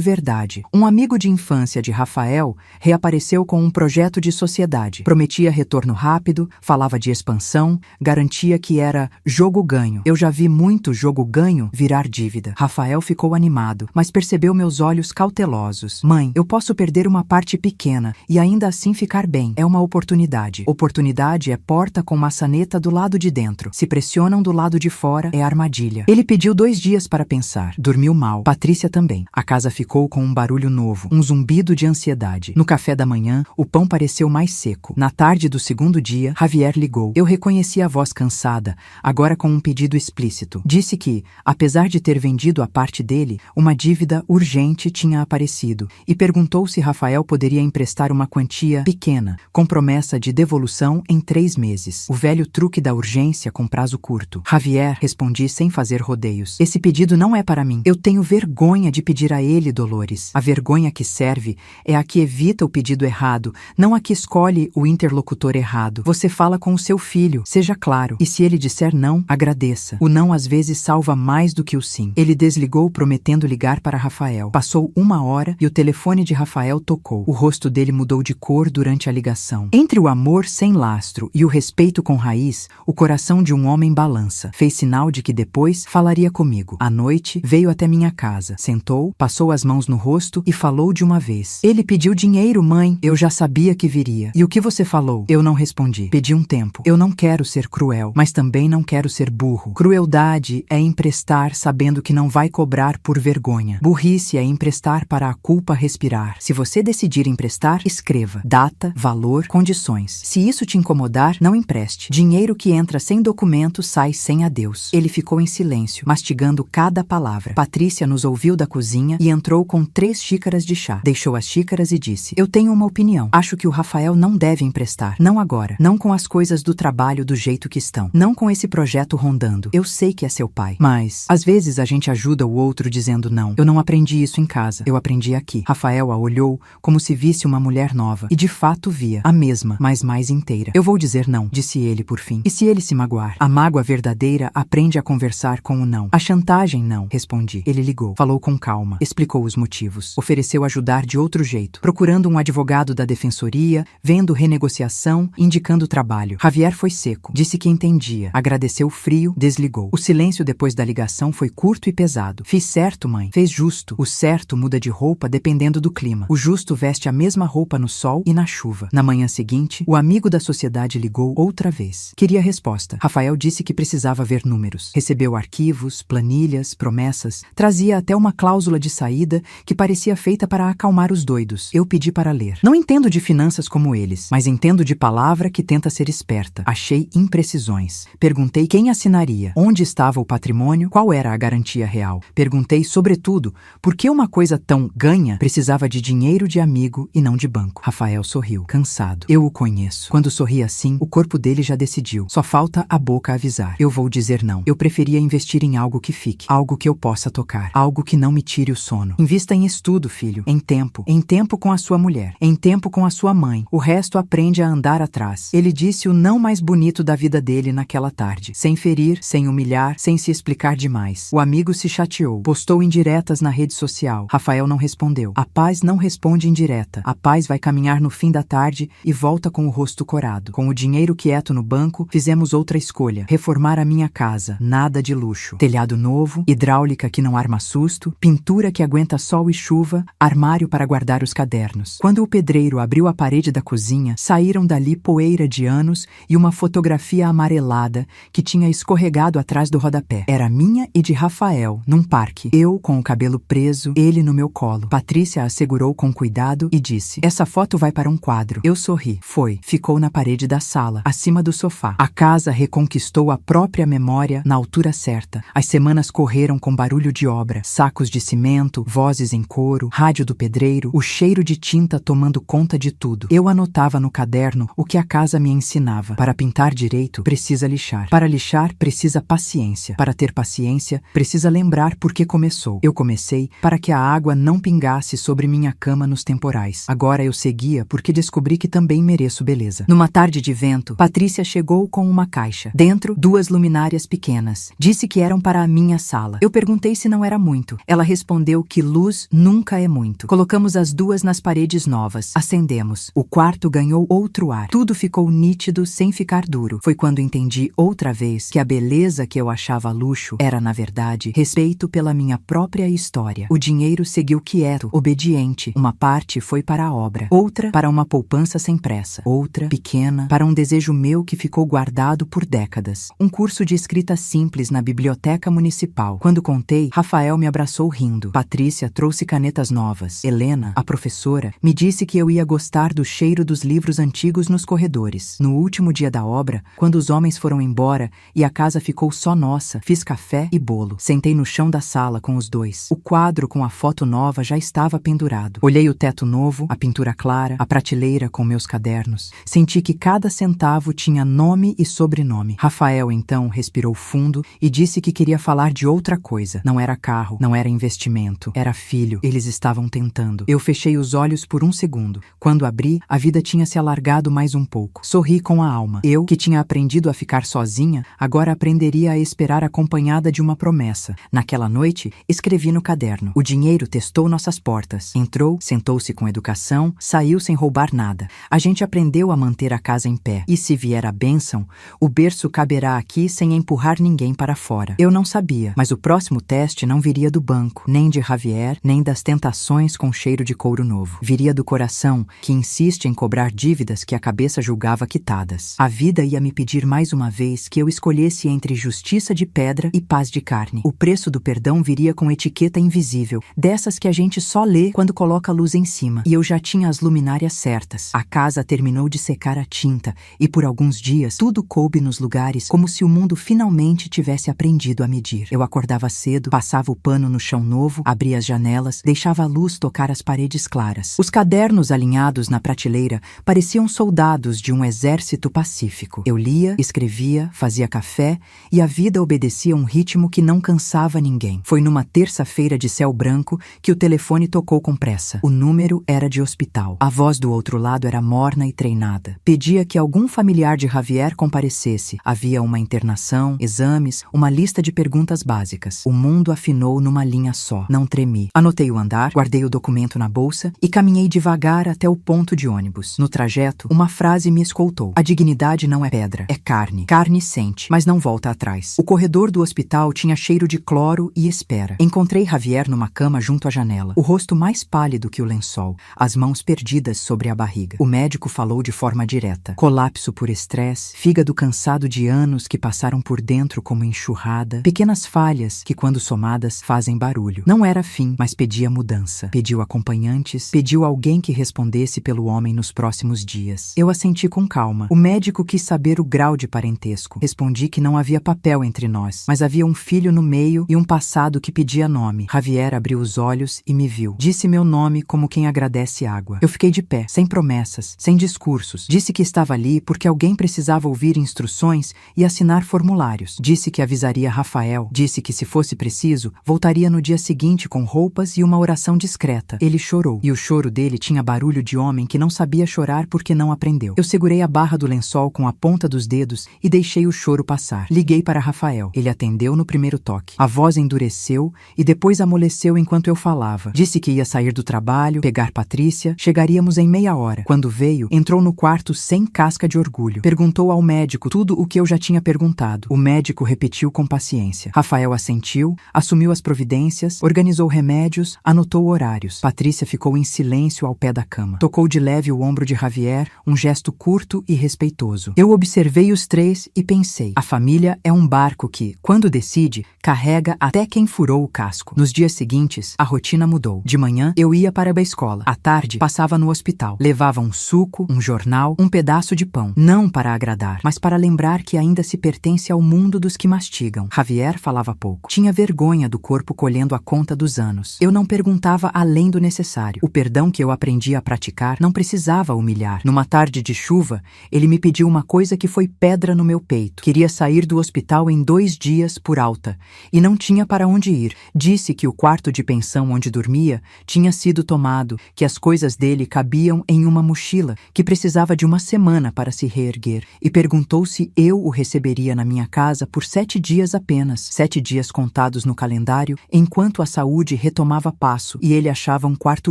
verdade. Um amigo de infância de Rafael reapareceu com um projeto de sociedade. Prometia retorno rápido, falava de expansão, garantia que era jogo ganho. Eu já vi muito jogo ganho virar dívida. Rafael ficou animado, mas percebeu meus olhos cautelosos. Mãe, eu posso perder uma parte pequena e ainda assim ficar bem. É uma oportunidade. Oportunidade é porta com maçaneta do lado de dentro. Se pressionam do lado de fora, é armadilha. Ele pediu 2 dias para pensar. Dormiu mal. Patrícia também. A casa ficou com um barulho novo, um zumbido de ansiedade. No café da manhã, o pão pareceu mais seco. Na tarde do segundo dia, Javier ligou. Eu reconheci a voz cansada, agora com um pedido explícito. Disse que, apesar de ter vendido a parte dele, uma dívida urgente tinha aparecido e perguntou se Rafael poderia emprestar uma quantia pequena, com promessa de devolução em 3 meses. O velho truque da urgência com prazo curto. Javier, respondi sem fazer rodeios. Esse pedido não é para mim. Eu tenho vergonha de pedir a ele, Dolores. A vergonha que serve é a que evita o pedido errado, não a que escolhe o interlocutor errado. Você fala com o seu filho, seja claro. E se ele disser não, agradeça. O não às vezes salva mais do que o sim. Ele desligou prometendo ligar para Rafael. Passou 1 hora e o telefone de Rafael tocou. O rosto dele mudou de cor durante a ligação. Entre o amor sem lastro e o respeito com raiz, o coração de um homem balança. Fez sinal de que depois falaria comigo. À noite, veio até minha casa. Sentou, passou as mãos no rosto e falou de uma vez. Ele pediu dinheiro, mãe. Eu já sabia que viria. E o que você falou? Eu não respondi. Pedi um tempo. Eu não quero ser cruel, mas também não quero ser burro. Crueldade é emprestar sabendo que não vai cobrar por vergonha. Burrice é emprestar para a culpa respirar. Se você decidir emprestar, escreva data, valor, condições. Se isso te incomodar, não empreste. Dinheiro que entra sem documento sai sem adeus. Ele ficou em silêncio, mastigando cada palavra. Patrícia nos ouviu da cozinha e entrou com 3 xícaras de chá. Deixou as xícaras e disse: eu tenho uma opinião. Acho que o Rafael não deve emprestar. Não agora. Não com as coisas do trabalho do jeito que estão. Não com esse projeto rondando. Eu sei que é seu pai. Mas, às vezes a gente ajuda o outro dizendo não. Eu não aprendi isso em casa. Eu aprendi aqui. Rafael a olhou como se visse uma mulher nova. E de fato via. A mesma, mas mais inteira. Eu vou dizer não, disse ele por fim. E se ele se magoar? A mágoa verdadeira aprende a conversar com o não. A chantagem não, respondi. Ele ligou. Falou com calma. Explicou os motivos. Ofereceu ajudar de outro jeito. Procurando um advogado da defensoria, vendo renegociação, indicando trabalho. Javier foi seco. Disse que entendia. Agradeceu frio, desligou. O silêncio depois da ligação foi curto e pesado. Fiz certo, mãe. Fez justo. O certo muda de roupa dependendo do clima. O justo veste a mesma roupa no sol e na chuva. Na manhã seguinte, o amigo da sociedade ligou outra vez. Queria resposta. Rafael disse que precisava ver números. Recebeu arquivos, planilhas, promessas. Trazia até uma cláusula de saída que parecia feita para acalmar os doidos. Eu pedi para ler. Não entendo de finanças como eles, mas entendo de palavra que tenta ser esperta. Achei imprecisões. Perguntei quem assinaria, onde estava o patrimônio, qual era a garantia real. Perguntei, sobretudo, por que uma coisa tão ganha precisava de dinheiro de amigo e não de banco. Rafael sorriu, cansado. Eu o conheço. Quando sorri assim, o corpo dele já decidiu. Só falta a boca avisar. Eu vou dizer não. Eu preferia investir em algo que fique, algo que eu possa tocar, algo que não me tire o sono. Invista em estudo, filho, em tempo com a sua mulher, em tempo com a sua mãe. O resto aprende a andar atrás. Ele disse o não mais bonito da vida dele naquela tarde, sem ferir, sem humilhar, sem se explicar demais. O amigo se chateou, postou indiretas na rede social. Rafael não respondeu. A paz não responde indireta. A paz vai caminhar no fim da tarde e volta com o rosto corado. Com o dinheiro quieto no banco, fizemos outra escolha. Reformar a minha casa. Nada de luxo. Telhado novo, hidráulica que não arma susto, pintura que aguenta sol e chuva, armário para guardar os cadernos. Quando o pedreiro abriu a parede da cozinha, saíram dali poeira de anos e uma fotografia amarelada que tinha escorregado atrás do rodapé. Era minha e de Rafael, num parque. Eu com o cabelo preso, ele no meu colo. Patrícia a segurou com cuidado e disse: essa foto vai para um quadro. Eu sorri. Foi. Ficou na parede da sala, acima do sofá. A casa reconquistou a própria memória na altura certa. As semanas correram com barulho de obra, sacos de cimento, vozes em coro, rádio do pedreiro, o cheiro de tinta tomando conta de tudo. Eu anotava no caderno o que a casa me ensinava. Para pintar direito, precisa lixar. Para lixar, precisa paciência. Para ter paciência, precisa lembrar por que começou. Eu comecei para que a água não pingasse sobre minha cama nos temporais. Agora eu seguia porque descobri que também mereço beleza. Numa tarde de vento, Patrícia chegou com uma caixa. Dentro, 2 luminárias pequenas. Disse que eram para a minha sala. Eu perguntei se não era muito. Ela respondeu que luz nunca é muito. Colocamos as 2 nas paredes novas. Acendemos. O quarto ganhou outro ar. Tudo ficou nítido sem ficar duro. Foi quando entendi outra vez que a beleza que eu achava luxo era, na verdade, respeito pela minha própria história. O dinheiro seguiu quieto, obediente. Uma parte foi para a obra, outra para uma poupança sem pressa, outra, pequena, para um desejo meu que ficou guardado por décadas. Um curso de escrita simples na biblioteca municipal. Quando contei, Rafael me abraçou rindo. Patrícia trouxe canetas novas. Helena, a professora, me disse que eu ia gostar do cheiro dos livros antigos nos corredores. No último dia da obra, quando os homens foram embora e a casa ficou só nossa, fiz café e bolo. Sentei no chão da sala com os 2. O quadro com a foto nova já estava pendurado. Olhei o teto novo, a pintura clara, a prateleira com meus cadernos. Senti que cada centavo tinha nome e sobrenome. Rafael, então, respirou fundo e disse que queria falar de outra coisa. Não era carro, não era investimento, era filho. Eles estavam tentando. Eu fechei os olhos por um segundo. Quando abri, a vida tinha se alargado mais um pouco. Sorri com a alma. Eu, que tinha aprendido a ficar sozinha, agora aprenderia a esperar acompanhada de uma promessa. Naquela noite, escrevi no caderno. O dinheiro testou nossas portas. Entrou, sentou-se com educação, saiu sem roubar nada. A gente aprendeu a manter a casa em pé. E se vier a bênção, o berço caberá aqui sem empurrar ninguém para fora. Eu não sabia, mas o próximo teste não viria do banco, nem de Javier, nem das tentações com cheiro de couro novo. Viria do coração, que insiste em cobrar dívidas que a cabeça julgava quitadas. A vida ia me pedir mais uma vez que eu escolhesse entre justiça de pedra e paz de carne. O preço do perdão viria com etiqueta invisível, dessas que a gente só lê quando coloca a luz em cima. E eu já tinha as luminárias certas. A casa terminou de secar a tinta, e por alguns dias tudo coube nos lugares como se o mundo finalmente tivesse aprendido a medir. Eu acordava cedo, passava o pano no chão novo, abria as janelas, deixava a luz tocar as paredes claras. Os cadernos alinhados na prateleira pareciam soldados de um exército pacífico. Eu lia, escrevia, fazia café e a vida obedecia a um ritmo que não cansava ninguém. Foi numa terça-feira de céu branco que o telefone tocou com pressa. O número era de hospital. A voz do outro lado era morna e treinada. Pedia que algum familiar de Javier comparecesse. Havia uma internação, exames, uma lista de perguntas básicas. O mundo afinou numa linha só. Não tremi. Anotei o andar, guardei o documento na bolsa e caminhei devagar até o ponto de ônibus. No trajeto, uma frase me escoltou. A dignidade não é pedra, é carne. Carne sente, mas não volta atrás. O corredor do hospital tinha cheiro de cloro e espera. Encontrei Javier numa cama junto à janela. O rosto mais pálido que o lençol, as mãos perdidas sobre a barriga. O médico falou de forma direta. Colapso por estresse, fígado cansado de anos que passaram por dentro como enxurrada, pequenas falhas que, quando somadas, fazem barulho. Não era fim, mas pedia mudança. Pediu acompanhantes, pediu alguém que respondesse pelo homem nos próximos dias. Eu assenti com calma. O médico quis saber o grau de parentesco. Respondi que não havia papel entre nós, mas havia um filho no meio e um passado que pedia nome. Javier abriu os olhos e me viu. Disse meu nome como quem agradece água. Eu fiquei de pé, sem promessas, sem discursos. Disse que estava ali porque alguém precisava ouvir instruções e assinar formulários. Disse que avisaria Rafael. Disse que, se fosse preciso, voltaria no dia seguinte com roupas e uma oração discreta. Ele chorou, e o choro dele tinha barulho de homem que não sabia chorar porque não aprendeu. Eu segurei a barra do lençol com a ponta dos dedos e deixei o choro passar. Liguei para Rafael. Ele atendeu no primeiro toque. A voz endureceu e depois amoleceu enquanto eu falava. Disse que ia sair do trabalho, pegar Patrícia, chegaríamos em meia hora. Quando veio, entrou no quarto sem casca de orgulho. Perguntou ao médico tudo o que eu já tinha perguntado. O médico repetiu com paciência. Rafael assentiu, assumiu as providências, organizou remédios, anotou horários. Patrícia ficou em silêncio ao pé da cama. Tocou de leve o ombro de Javier, um gesto curto e respeitoso. Eu observei os 3 e pensei: a família é um barco que, quando decide, carrega até quem furou o casco. Nos dias seguintes, a rotina mudou. De manhã, eu ia para a escola. À tarde, passava no hospital. Levava um suco, um jornal, um pedaço de pão. Não para agradar, mas para lembrar que ainda se pertence ao mundo dos que mastigam. Javier falava pouco. Tinha vergonha do corpo colhendo a conta dos anos. Eu não perguntava além do necessário. O perdão que eu aprendi a praticar não precisava humilhar. Numa tarde de chuva, ele me pediu uma coisa que foi pedra no meu peito. Queria sair do hospital em 2 dias por alta, e não tinha para onde ir. Disse que o quarto de pensão onde dormia tinha sido tomado, que as coisas dele cabiam em uma mochila, que precisava de uma semana para se reerguer, e perguntou se eu o receberia na minha casa por 7 dias apenas, 7 dias contados no calendário, enquanto a saúde retomava passo e ele achava um quarto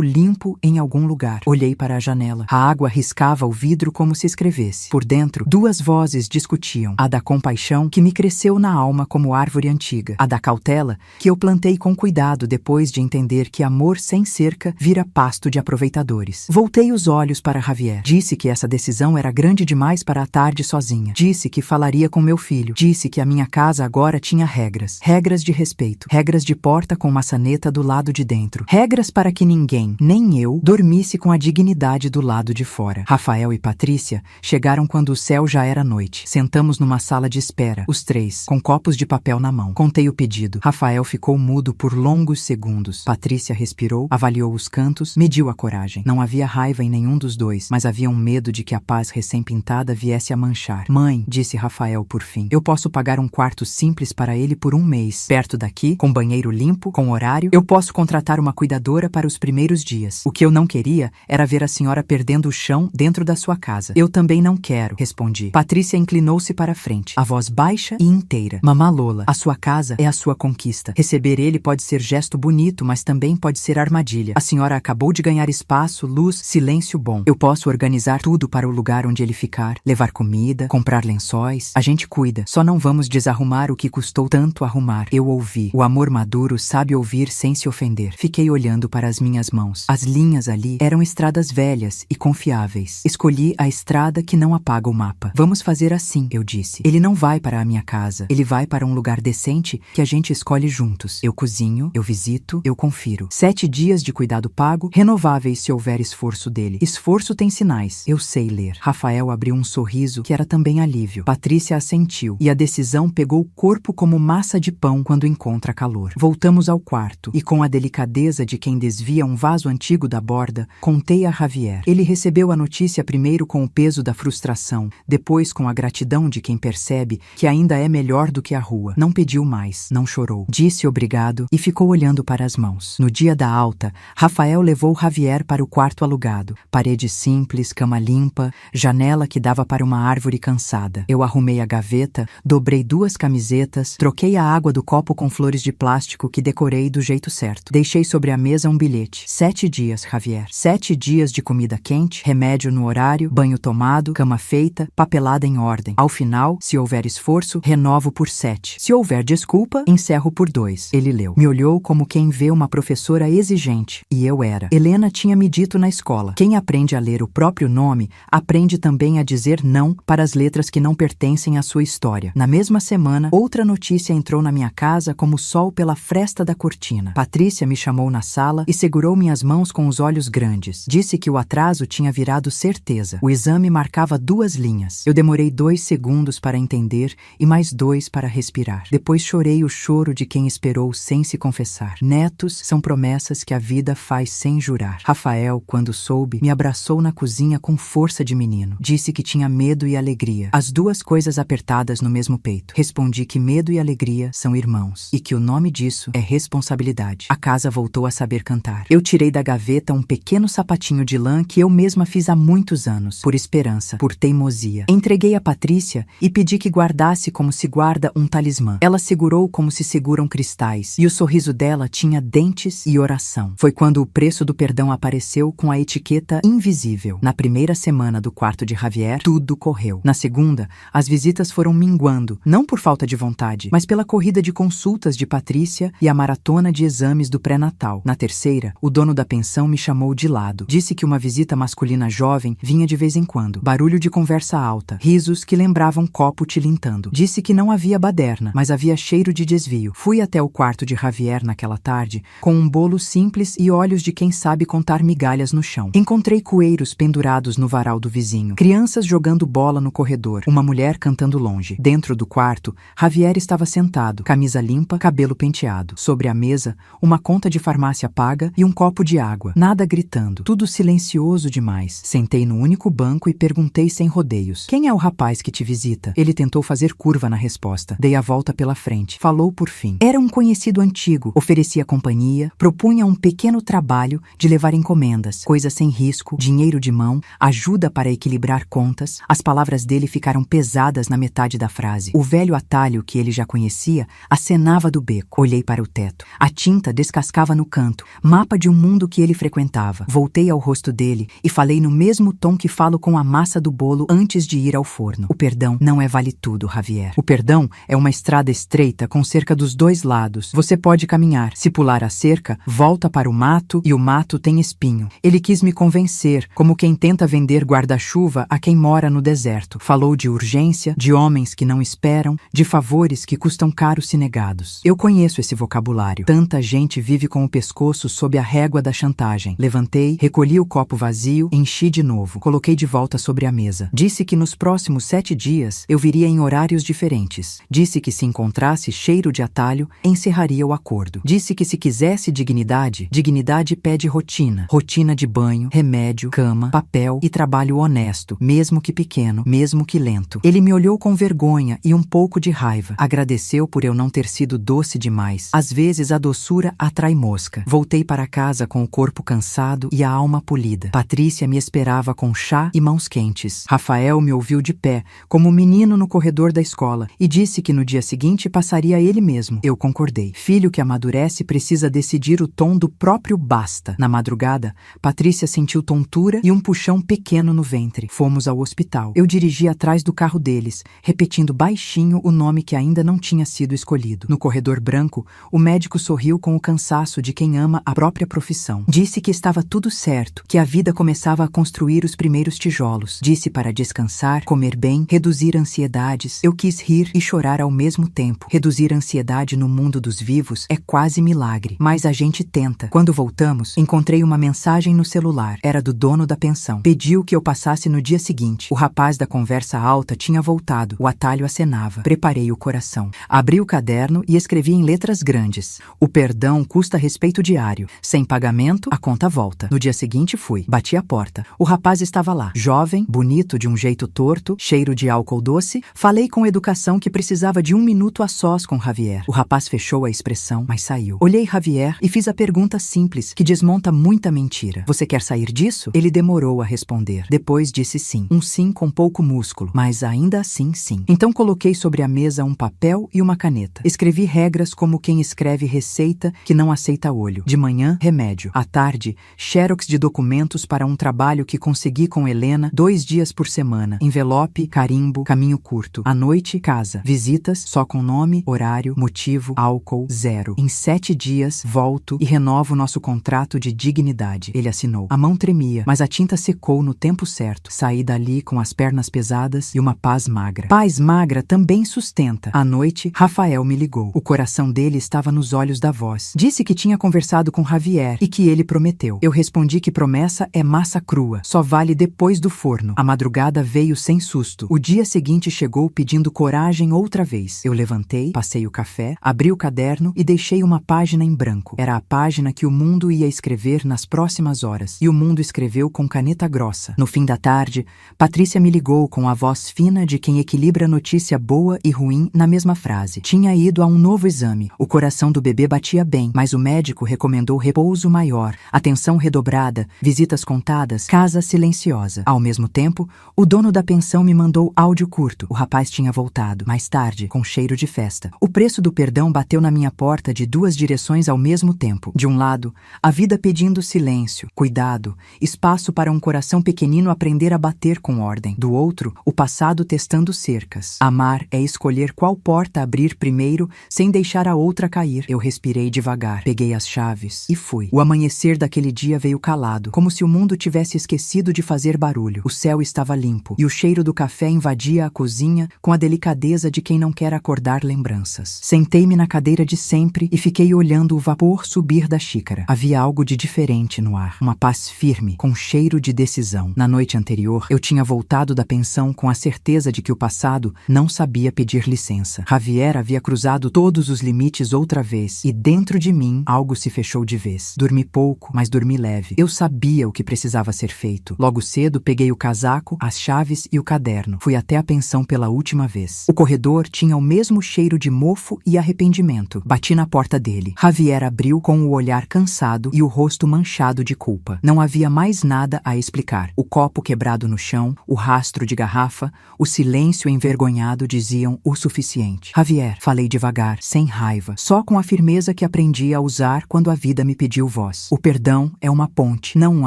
limpo em algum lugar. Olhei para a janela. A água riscava o vidro como se escrevesse. Por dentro, 2 vozes discutiam: a da compaixão, que me cresceu na alma como árvore antiga; a da cautela, que eu plantei com cuidado depois de entender que amor sem cerca vira pasto de aproveitadores. Voltei os olhos para Javier. Disse que essa decisão era grande demais para a tarde sozinha. Disse que falaria com meu filho. Disse que a minha casa agora tinha regras. Regras de respeito. Regras de porta com maçaneta do lado de dentro. Regras para que ninguém, nem eu, dormisse com a dignidade do lado de fora. Rafael e Patrícia chegaram quando o céu já era noite. Sentamos numa sala de espera, os 3, com copos de papel na mão. Contei o pedido. Rafael ficou mudo por longos segundos. Patrícia respirou, avaliou os cantos, mediu a coragem. Não havia raiva em nenhum dos dois, mas havia um medo de que a paz recém-pintada viesse a manchar. Mãe, disse Rafael por fim, eu posso pagar um quarto simples para ele por 1 mês. Perto daqui, com banheiro limpo, com horário, eu posso contratar uma cuidadora para os primeiros dias. O que eu não queria era ver a senhora perdendo o chão dentro da sua casa. Eu também não quero, respondi. Patrícia inclinou-se para a frente, a voz baixa e inteira. Mamá Lola, a sua casa é a sua conquista. Receber ele pode ser gesto bonito, mas também pode ser armadilha. A senhora acabou de ganhar espaço, luz, silêncio bom. Eu posso organizar tudo para o lugar onde ele ficar, levar comida, comprar lençóis. A gente cuida. Só não vamos desarrumar o que custou tanto arrumar. Eu ouvi. O amor maduro sabe ouvir sem se ofender. Fiquei olhando para as minhas mãos. As linhas ali eram estradas velhas e confiáveis. Escolhi a estrada que não apaga o mapa. Vamos fazer assim, eu disse. Ele não vai para a minha casa. Ele vai para um lugar decente que a gente escolhe juntos. Eu cozinho, eu visito, eu confiro. 7 dias de cuidado pago, renováveis se houver esforço dele. Esforço tem sinais. Eu sei ler. Rafael abriu um sorriso que era também alívio. Patrícia assentiu e a decisão pegou o corpo como massa de pão quando encontra calor. Voltamos ao quarto e, com a delicadeza de quem desvia um vaso antigo da borda, contei a Javier. Ele recebeu a notícia primeiro com o peso da frustração, depois com a gratidão de quem percebe que ainda é melhor do que a rua. Não pediu mais, não chorou. Disse obrigado e ficou olhando para as mãos. No dia da alta, Rafael levou Javier para o quarto alugado. Parede simples, cama limpa, janela que dava para uma árvore cansada. Eu arrumei a gaveta, dobrei 2 camisetas, troquei a água do copo com flores de plástico que decorei do jeito certo. Deixei sobre a mesa um bilhete. 7 dias, Javier. 7 dias de comida quente, remédio no horário, banho tomado, cama feita, papelada em ordem. Ao final, se houver esforço, renovo por 7. Se houver desculpa, encerro por 2. Ele leu. Me olhou como quem vê uma professora exigente. E eu era. Helena tinha me dito na escola: quem aprende a ler o próprio nome, aprende também a dizer não para as letras que não pertencem à sua história. Na mesma semana, outra notícia entrou na minha casa como o sol pela fresta da cortina. Patrícia me chamou na sala e segurou minhas mãos com os olhos grandes. Disse que o atraso tinha virado certeza. O exame marcava 2 linhas. Eu demorei 2 segundos para entender e mais 2 para respirar. Depois chorei o choro de quem esperou sem se confessar. Netos são promessas que a vida faz sem jurar. Rafael, quando soube, me abraçou na cozinha com força de menino. Disse que tinha medo e alegria, as 2 coisas apertadas no mesmo peito. Respondi que medo e alegria são irmãos e que o nome disso é responsabilidade. A casa voltou a saber cantar. Eu tirei da gaveta um pequeno sapatinho de lã que eu mesma fiz há muitos anos, por esperança, por teimosia. Entreguei a Patrícia e pedi que guardasse como se guarda um talismã. Ela segurou como se seguram cristais, e o sorriso dela tinha dentes e oração. Foi quando o preço do perdão apareceu com a etiqueta invisível. Na primeira semana do quarto de Javier, tudo correu. Na segunda, as visitas foram minguando, não por falta de vontade, mas pela corrida de consultas de Patrícia e a maratona de exames do pré-natal. Na terceira, o dono da pensão me chamou de lado. Disse que uma visita masculina jovem vinha de vez em quando. Barulho de conversa alta, risos que lembravam copo tilintando. Disse que não havia baderna, mas havia cheiro de desvio. Fui até o quarto de Javier naquela tarde, com um bolo simples e olhos de quem sabe contar migalhas no chão. Encontrei coelhos pendurados no varal do vizinho, crianças jogando bola no corredor, uma mulher cantando longe. Dentro do quarto, Javier estava sentado, camisa limpa, cabelo penteado. Sobre a mesa, uma conta de farmácia paga e um copo de água. Nada gritando, tudo silencioso demais. Sentei no único banco e perguntei sem rodeios: quem é o rapaz que te visita? Ele tentou fazer curva na resposta. Dei a volta pela frente. Falou por fim. Era um conhecido antigo. Oferecia companhia companhia, propunha um pequeno trabalho de levar encomendas, coisas sem risco, dinheiro de mão, ajuda para equilibrar contas. As palavras dele ficaram pesadas na metade da frase. O velho atalho que ele já conhecia acenava do beco. Olhei para o teto. A tinta descascava no canto, mapa de um mundo que ele frequentava. Voltei ao rosto dele e falei no mesmo tom que falo com a massa do bolo antes de ir ao forno. O perdão não é vale tudo, Javier. O perdão é uma estrada estreita com cerca dos dois lados. Você pode caminhar. Se pular a cerca, volta para o mato e o mato tem espinho. Ele quis me convencer, como quem tenta vender guarda-chuva a quem mora no deserto. Falou de urgência, de homens que não esperam, de favores que custam caro se negados. Eu conheço esse vocabulário. Tanta gente vive com o pescoço sob a régua da chantagem. Levantei, recolhi o copo vazio, enchi de novo. Coloquei de volta sobre a mesa. Disse que nos próximos 7 dias eu viria em horários diferentes. Disse que se encontrasse cheiro de atalho, encerraria o acordo. Disse que se quisesse dignidade, dignidade pede rotina. Rotina de banho, remédio, cama, papel e trabalho honesto, mesmo que pequeno, mesmo que lento. Ele me olhou com vergonha e um pouco de raiva. Agradeceu por eu não ter sido doce demais. Às vezes a doçura atrai mosca. Voltei para casa com o corpo cansado e a alma polida. Patrícia me esperava com chá e mãos quentes. Rafael me ouviu de pé, como um menino no corredor da escola, e disse que no dia seguinte passaria ele mesmo. Eu concordei. Filho que amadurece precisa decidir o tom do próprio basta. Na madrugada, Patrícia sentiu tontura e um puxão pequeno no ventre. Fomos ao hospital. Eu dirigi atrás do carro deles, repetindo baixinho o nome que ainda não tinha sido escolhido. No corredor branco, o médico sorriu com o cansaço de quem ama a própria profissão. Disse que estava tudo certo, que a vida começava a construir os primeiros tijolos. Disse para descansar, comer bem, reduzir ansiedades. Eu quis rir e chorar ao mesmo tempo. Reduzir a ansiedade no mundo dos vivos é quase milagre, mas a gente tenta. Quando voltamos, encontrei uma mensagem no celular. Era do dono da pensão. Pediu que eu passasse no dia seguinte. O rapaz da conversa alta tinha voltado. O atalho acenava. Preparei o coração. Abri o caderno e escrevi em letras grandes: o perdão custa respeito diário. Sem pagamento, a conta volta. No dia seguinte fui. Bati a porta. O rapaz estava lá. Jovem, bonito de um jeito torto, cheiro de álcool doce. Falei com educação que precisava de 1 minuto a sós com Javier. O rapaz fechou a expressão, mas saiu. Olhei Javier e fiz a pergunta simples, que desmonta muita mentira. Você quer sair disso? Ele demorou a responder. Depois disse sim. Um sim com pouco músculo, mas ainda assim sim. Então coloquei sobre a mesa um papel e uma caneta. Escrevi regras como quem escreve receita que não aceita olho. De manhã, remédio. À tarde, xerox de documentos para um trabalho que consegui com Helena 2 dias por semana. Envelope, carimbo, caminho curto. À noite, casa. Visitas, só com nome, horário, motivo, álcool, 0. Em 7 dias, volto e renovo nosso contrato de dignidade. Ele assinou. A mão tremia, mas a tinta secou no tempo certo. Saí dali com as pernas pesadas e uma paz magra. Paz magra também sustenta. À noite, Rafael me ligou. O coração dele estava nos olhos da voz. Disse que tinha conversado com Javier e que ele prometeu. Eu respondi que promessa é massa crua, só vale depois do forno. A madrugada veio sem susto. O dia seguinte chegou pedindo coragem outra vez. Eu levantei, passei o café, abri o caderno e deixei uma página em branco. Era a página que o mundo ia escrever nas próximas horas. E o mundo escreveu com caneta grossa. No fim da tarde, Patrícia me ligou com a voz fina de quem equilibra notícia boa e ruim na mesma frase. Tinha ido a um novo exame. O coração do bebê batia bem, mas o médico recomendou repouso maior, atenção redobrada, visitas contadas, casa silenciosa. Ao mesmo tempo, o dono da pensão me mandou áudio curto. O rapaz tinha voltado, mais tarde, com cheiro de festa. O preço do perdão bateu na minha porta de 2 direções ao mesmo tempo. De um lado, a vida pedindo silêncio, cuidado, espaço para um coração pequenino aprender a bater com ordem. Do outro, o passado testando cercas. Amar é escolher qual porta abrir primeiro, sem deixar a outra cair. Eu respirei devagar, peguei as chaves e fui. O amanhecer daquele dia veio calado, como se o mundo tivesse esquecido de fazer barulho. O céu estava limpo e o cheiro do café invadia a cozinha com a delicadeza de quem não quer acordar lembranças. Sentei-me na cadeira de sempre e fiquei olhando o vapor subir da xícara. Havia algo de diferente no ar, uma paz firme, com cheiro de decisão. Na noite anterior, eu tinha voltado da pensão com a certeza de que o passado não sabia pedir licença. Javier havia cruzado todos os limites outra vez e dentro de mim algo se fechou de vez. Dormi pouco, mas dormi leve. Eu sabia o que precisava ser feito. Logo cedo, peguei o casaco, as chaves e o caderno. Fui até a pensão pela última vez. O corredor tinha o mesmo cheiro de mofo e arrependimento. Bati na porta dele. Javier Javier abriu com o olhar cansado e o rosto manchado de culpa. Não havia mais nada a explicar. O copo quebrado no chão, o rastro de garrafa, o silêncio envergonhado diziam o suficiente. Javier, falei devagar, sem raiva, só com a firmeza que aprendi a usar quando a vida me pediu voz. O perdão é uma ponte, não um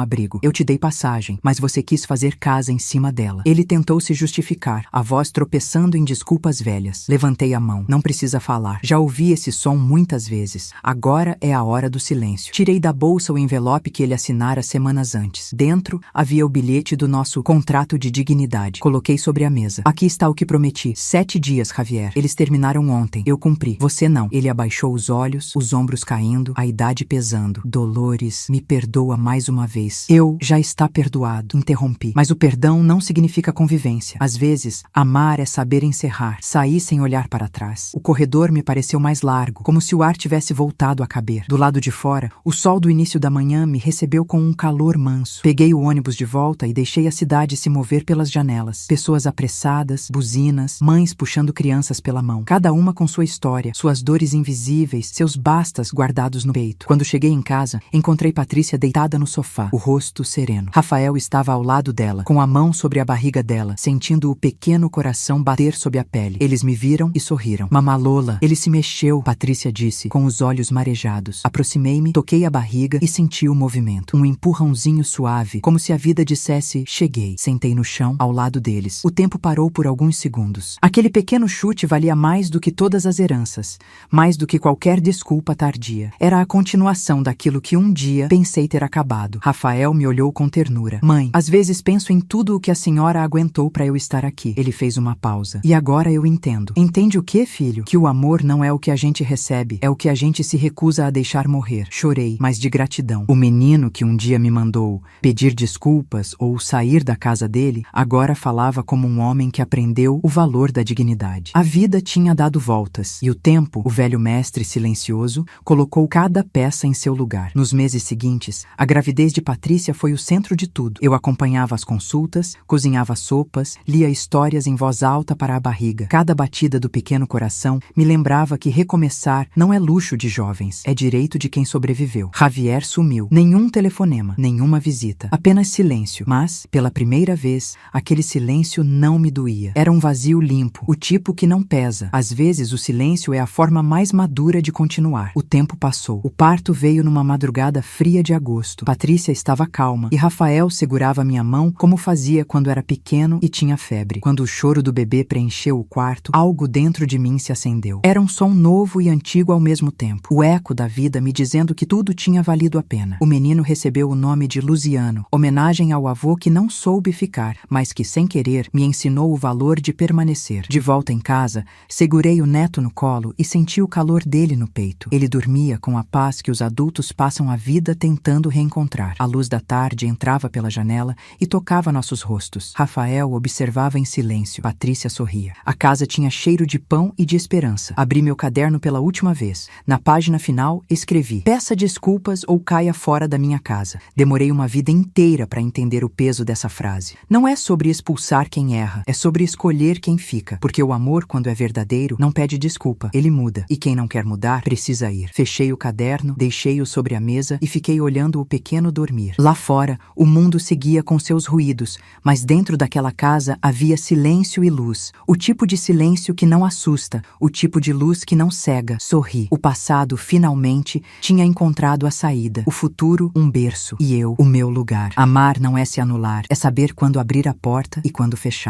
abrigo. Eu te dei passagem, mas você quis fazer casa em cima dela. Ele tentou se justificar, a voz tropeçando em desculpas velhas. Levantei a mão. Não precisa falar. Já ouvi esse som muitas vezes. Agora é a hora do silêncio. Tirei da bolsa o envelope que ele assinara semanas antes. Dentro havia o bilhete do nosso contrato de dignidade. Coloquei sobre a mesa. Aqui está o que prometi. 7 dias, Javier. Eles terminaram ontem. Eu cumpri. Você não. Ele abaixou os olhos, os ombros caindo, a idade pesando. Dolores, me perdoa mais uma vez. Eu já está perdoado. Interrompi. Mas o perdão não significa convivência. Às vezes, amar é saber encerrar. Sair sem olhar para trás. O corredor me pareceu mais largo, como se o ar tivesse voltado a caber. Do lado de fora, o sol do início da manhã me recebeu com um calor manso. Peguei o ônibus de volta e deixei a cidade se mover pelas janelas. Pessoas apressadas, buzinas, mães puxando crianças pela mão. Cada uma com sua história, suas dores invisíveis, seus bastas guardados no peito. Quando cheguei em casa, encontrei Patrícia deitada no sofá, o rosto sereno. Rafael estava ao lado dela, com a mão sobre a barriga dela, sentindo o pequeno coração bater sob a pele. Eles me viram e sorriram. Mamalola, ele se mexeu, Patrícia disse, com os olhos marejados. Aproximei-me, toquei a barriga e senti o movimento. Um empurrãozinho suave, como se a vida dissesse, cheguei. Sentei no chão, ao lado deles. O tempo parou por alguns segundos. Aquele pequeno chute valia mais do que todas as heranças, mais do que qualquer desculpa tardia. Era a continuação daquilo que um dia pensei ter acabado. Rafael me olhou com ternura. Mãe, às vezes penso em tudo o que a senhora aguentou para eu estar aqui. Ele fez uma pausa. E agora eu entendo. Entende o que, filho? Que o amor não é o que a gente recebe, é o que a gente se recusa a deixar morrer. Chorei, mas de gratidão. O menino que um dia me mandou pedir desculpas ou sair da casa dele, agora falava como um homem que aprendeu o valor da dignidade. A vida tinha dado voltas, e o tempo, o velho mestre silencioso, colocou cada peça em seu lugar. Nos meses seguintes, a gravidez de Patrícia foi o centro de tudo. Eu acompanhava as consultas, cozinhava sopas, lia histórias em voz alta para a barriga. Cada batida do pequeno coração me lembrava que recomeçar não é luxo de jovens, é direito de quem sobreviveu. Javier sumiu. Nenhum telefonema, nenhuma visita. Apenas silêncio. Mas, pela primeira vez, aquele silêncio não me doía. Era um vazio limpo, o tipo que não pesa. Às vezes, o silêncio é a forma mais madura de continuar. O tempo passou. O parto veio numa madrugada fria de agosto. Patrícia estava calma e Rafael segurava minha mão como fazia quando era pequeno e tinha febre. Quando o choro do bebê preencheu o quarto, algo dentro de mim se acendeu. Era um som novo e antigo ao mesmo tempo. O eco da vida me dizendo que tudo tinha valido a pena. O menino recebeu o nome de Luciano, homenagem ao avô que não soube ficar, mas que, sem querer, me ensinou o valor de permanecer. De volta em casa, segurei o neto no colo e senti o calor dele no peito. Ele dormia com a paz que os adultos passam a vida tentando reencontrar. A luz da tarde entrava pela janela e tocava nossos rostos. Rafael observava em silêncio. Patrícia sorria. A casa tinha cheiro de pão e de esperança. Abri meu caderno pela última vez. Na página final, escrevi: peça desculpas ou caia fora da minha casa. Demorei uma vida inteira para entender o peso dessa frase. Não é sobre expulsar quem erra, é sobre escolher quem fica. Porque o amor, quando é verdadeiro, não pede desculpa, ele muda. E quem não quer mudar, precisa ir. Fechei o caderno, deixei-o sobre a mesa e fiquei olhando o pequeno dormir. Lá fora, o mundo seguia com seus ruídos, mas dentro daquela casa havia silêncio e luz. O tipo de silêncio que não assusta, o tipo de luz que não cega. Sorri. O passado, finalmente, tinha encontrado a saída. O futuro, um berço. E eu, o meu lugar. Amar não é se anular, é saber quando abrir a porta e quando fechá-la.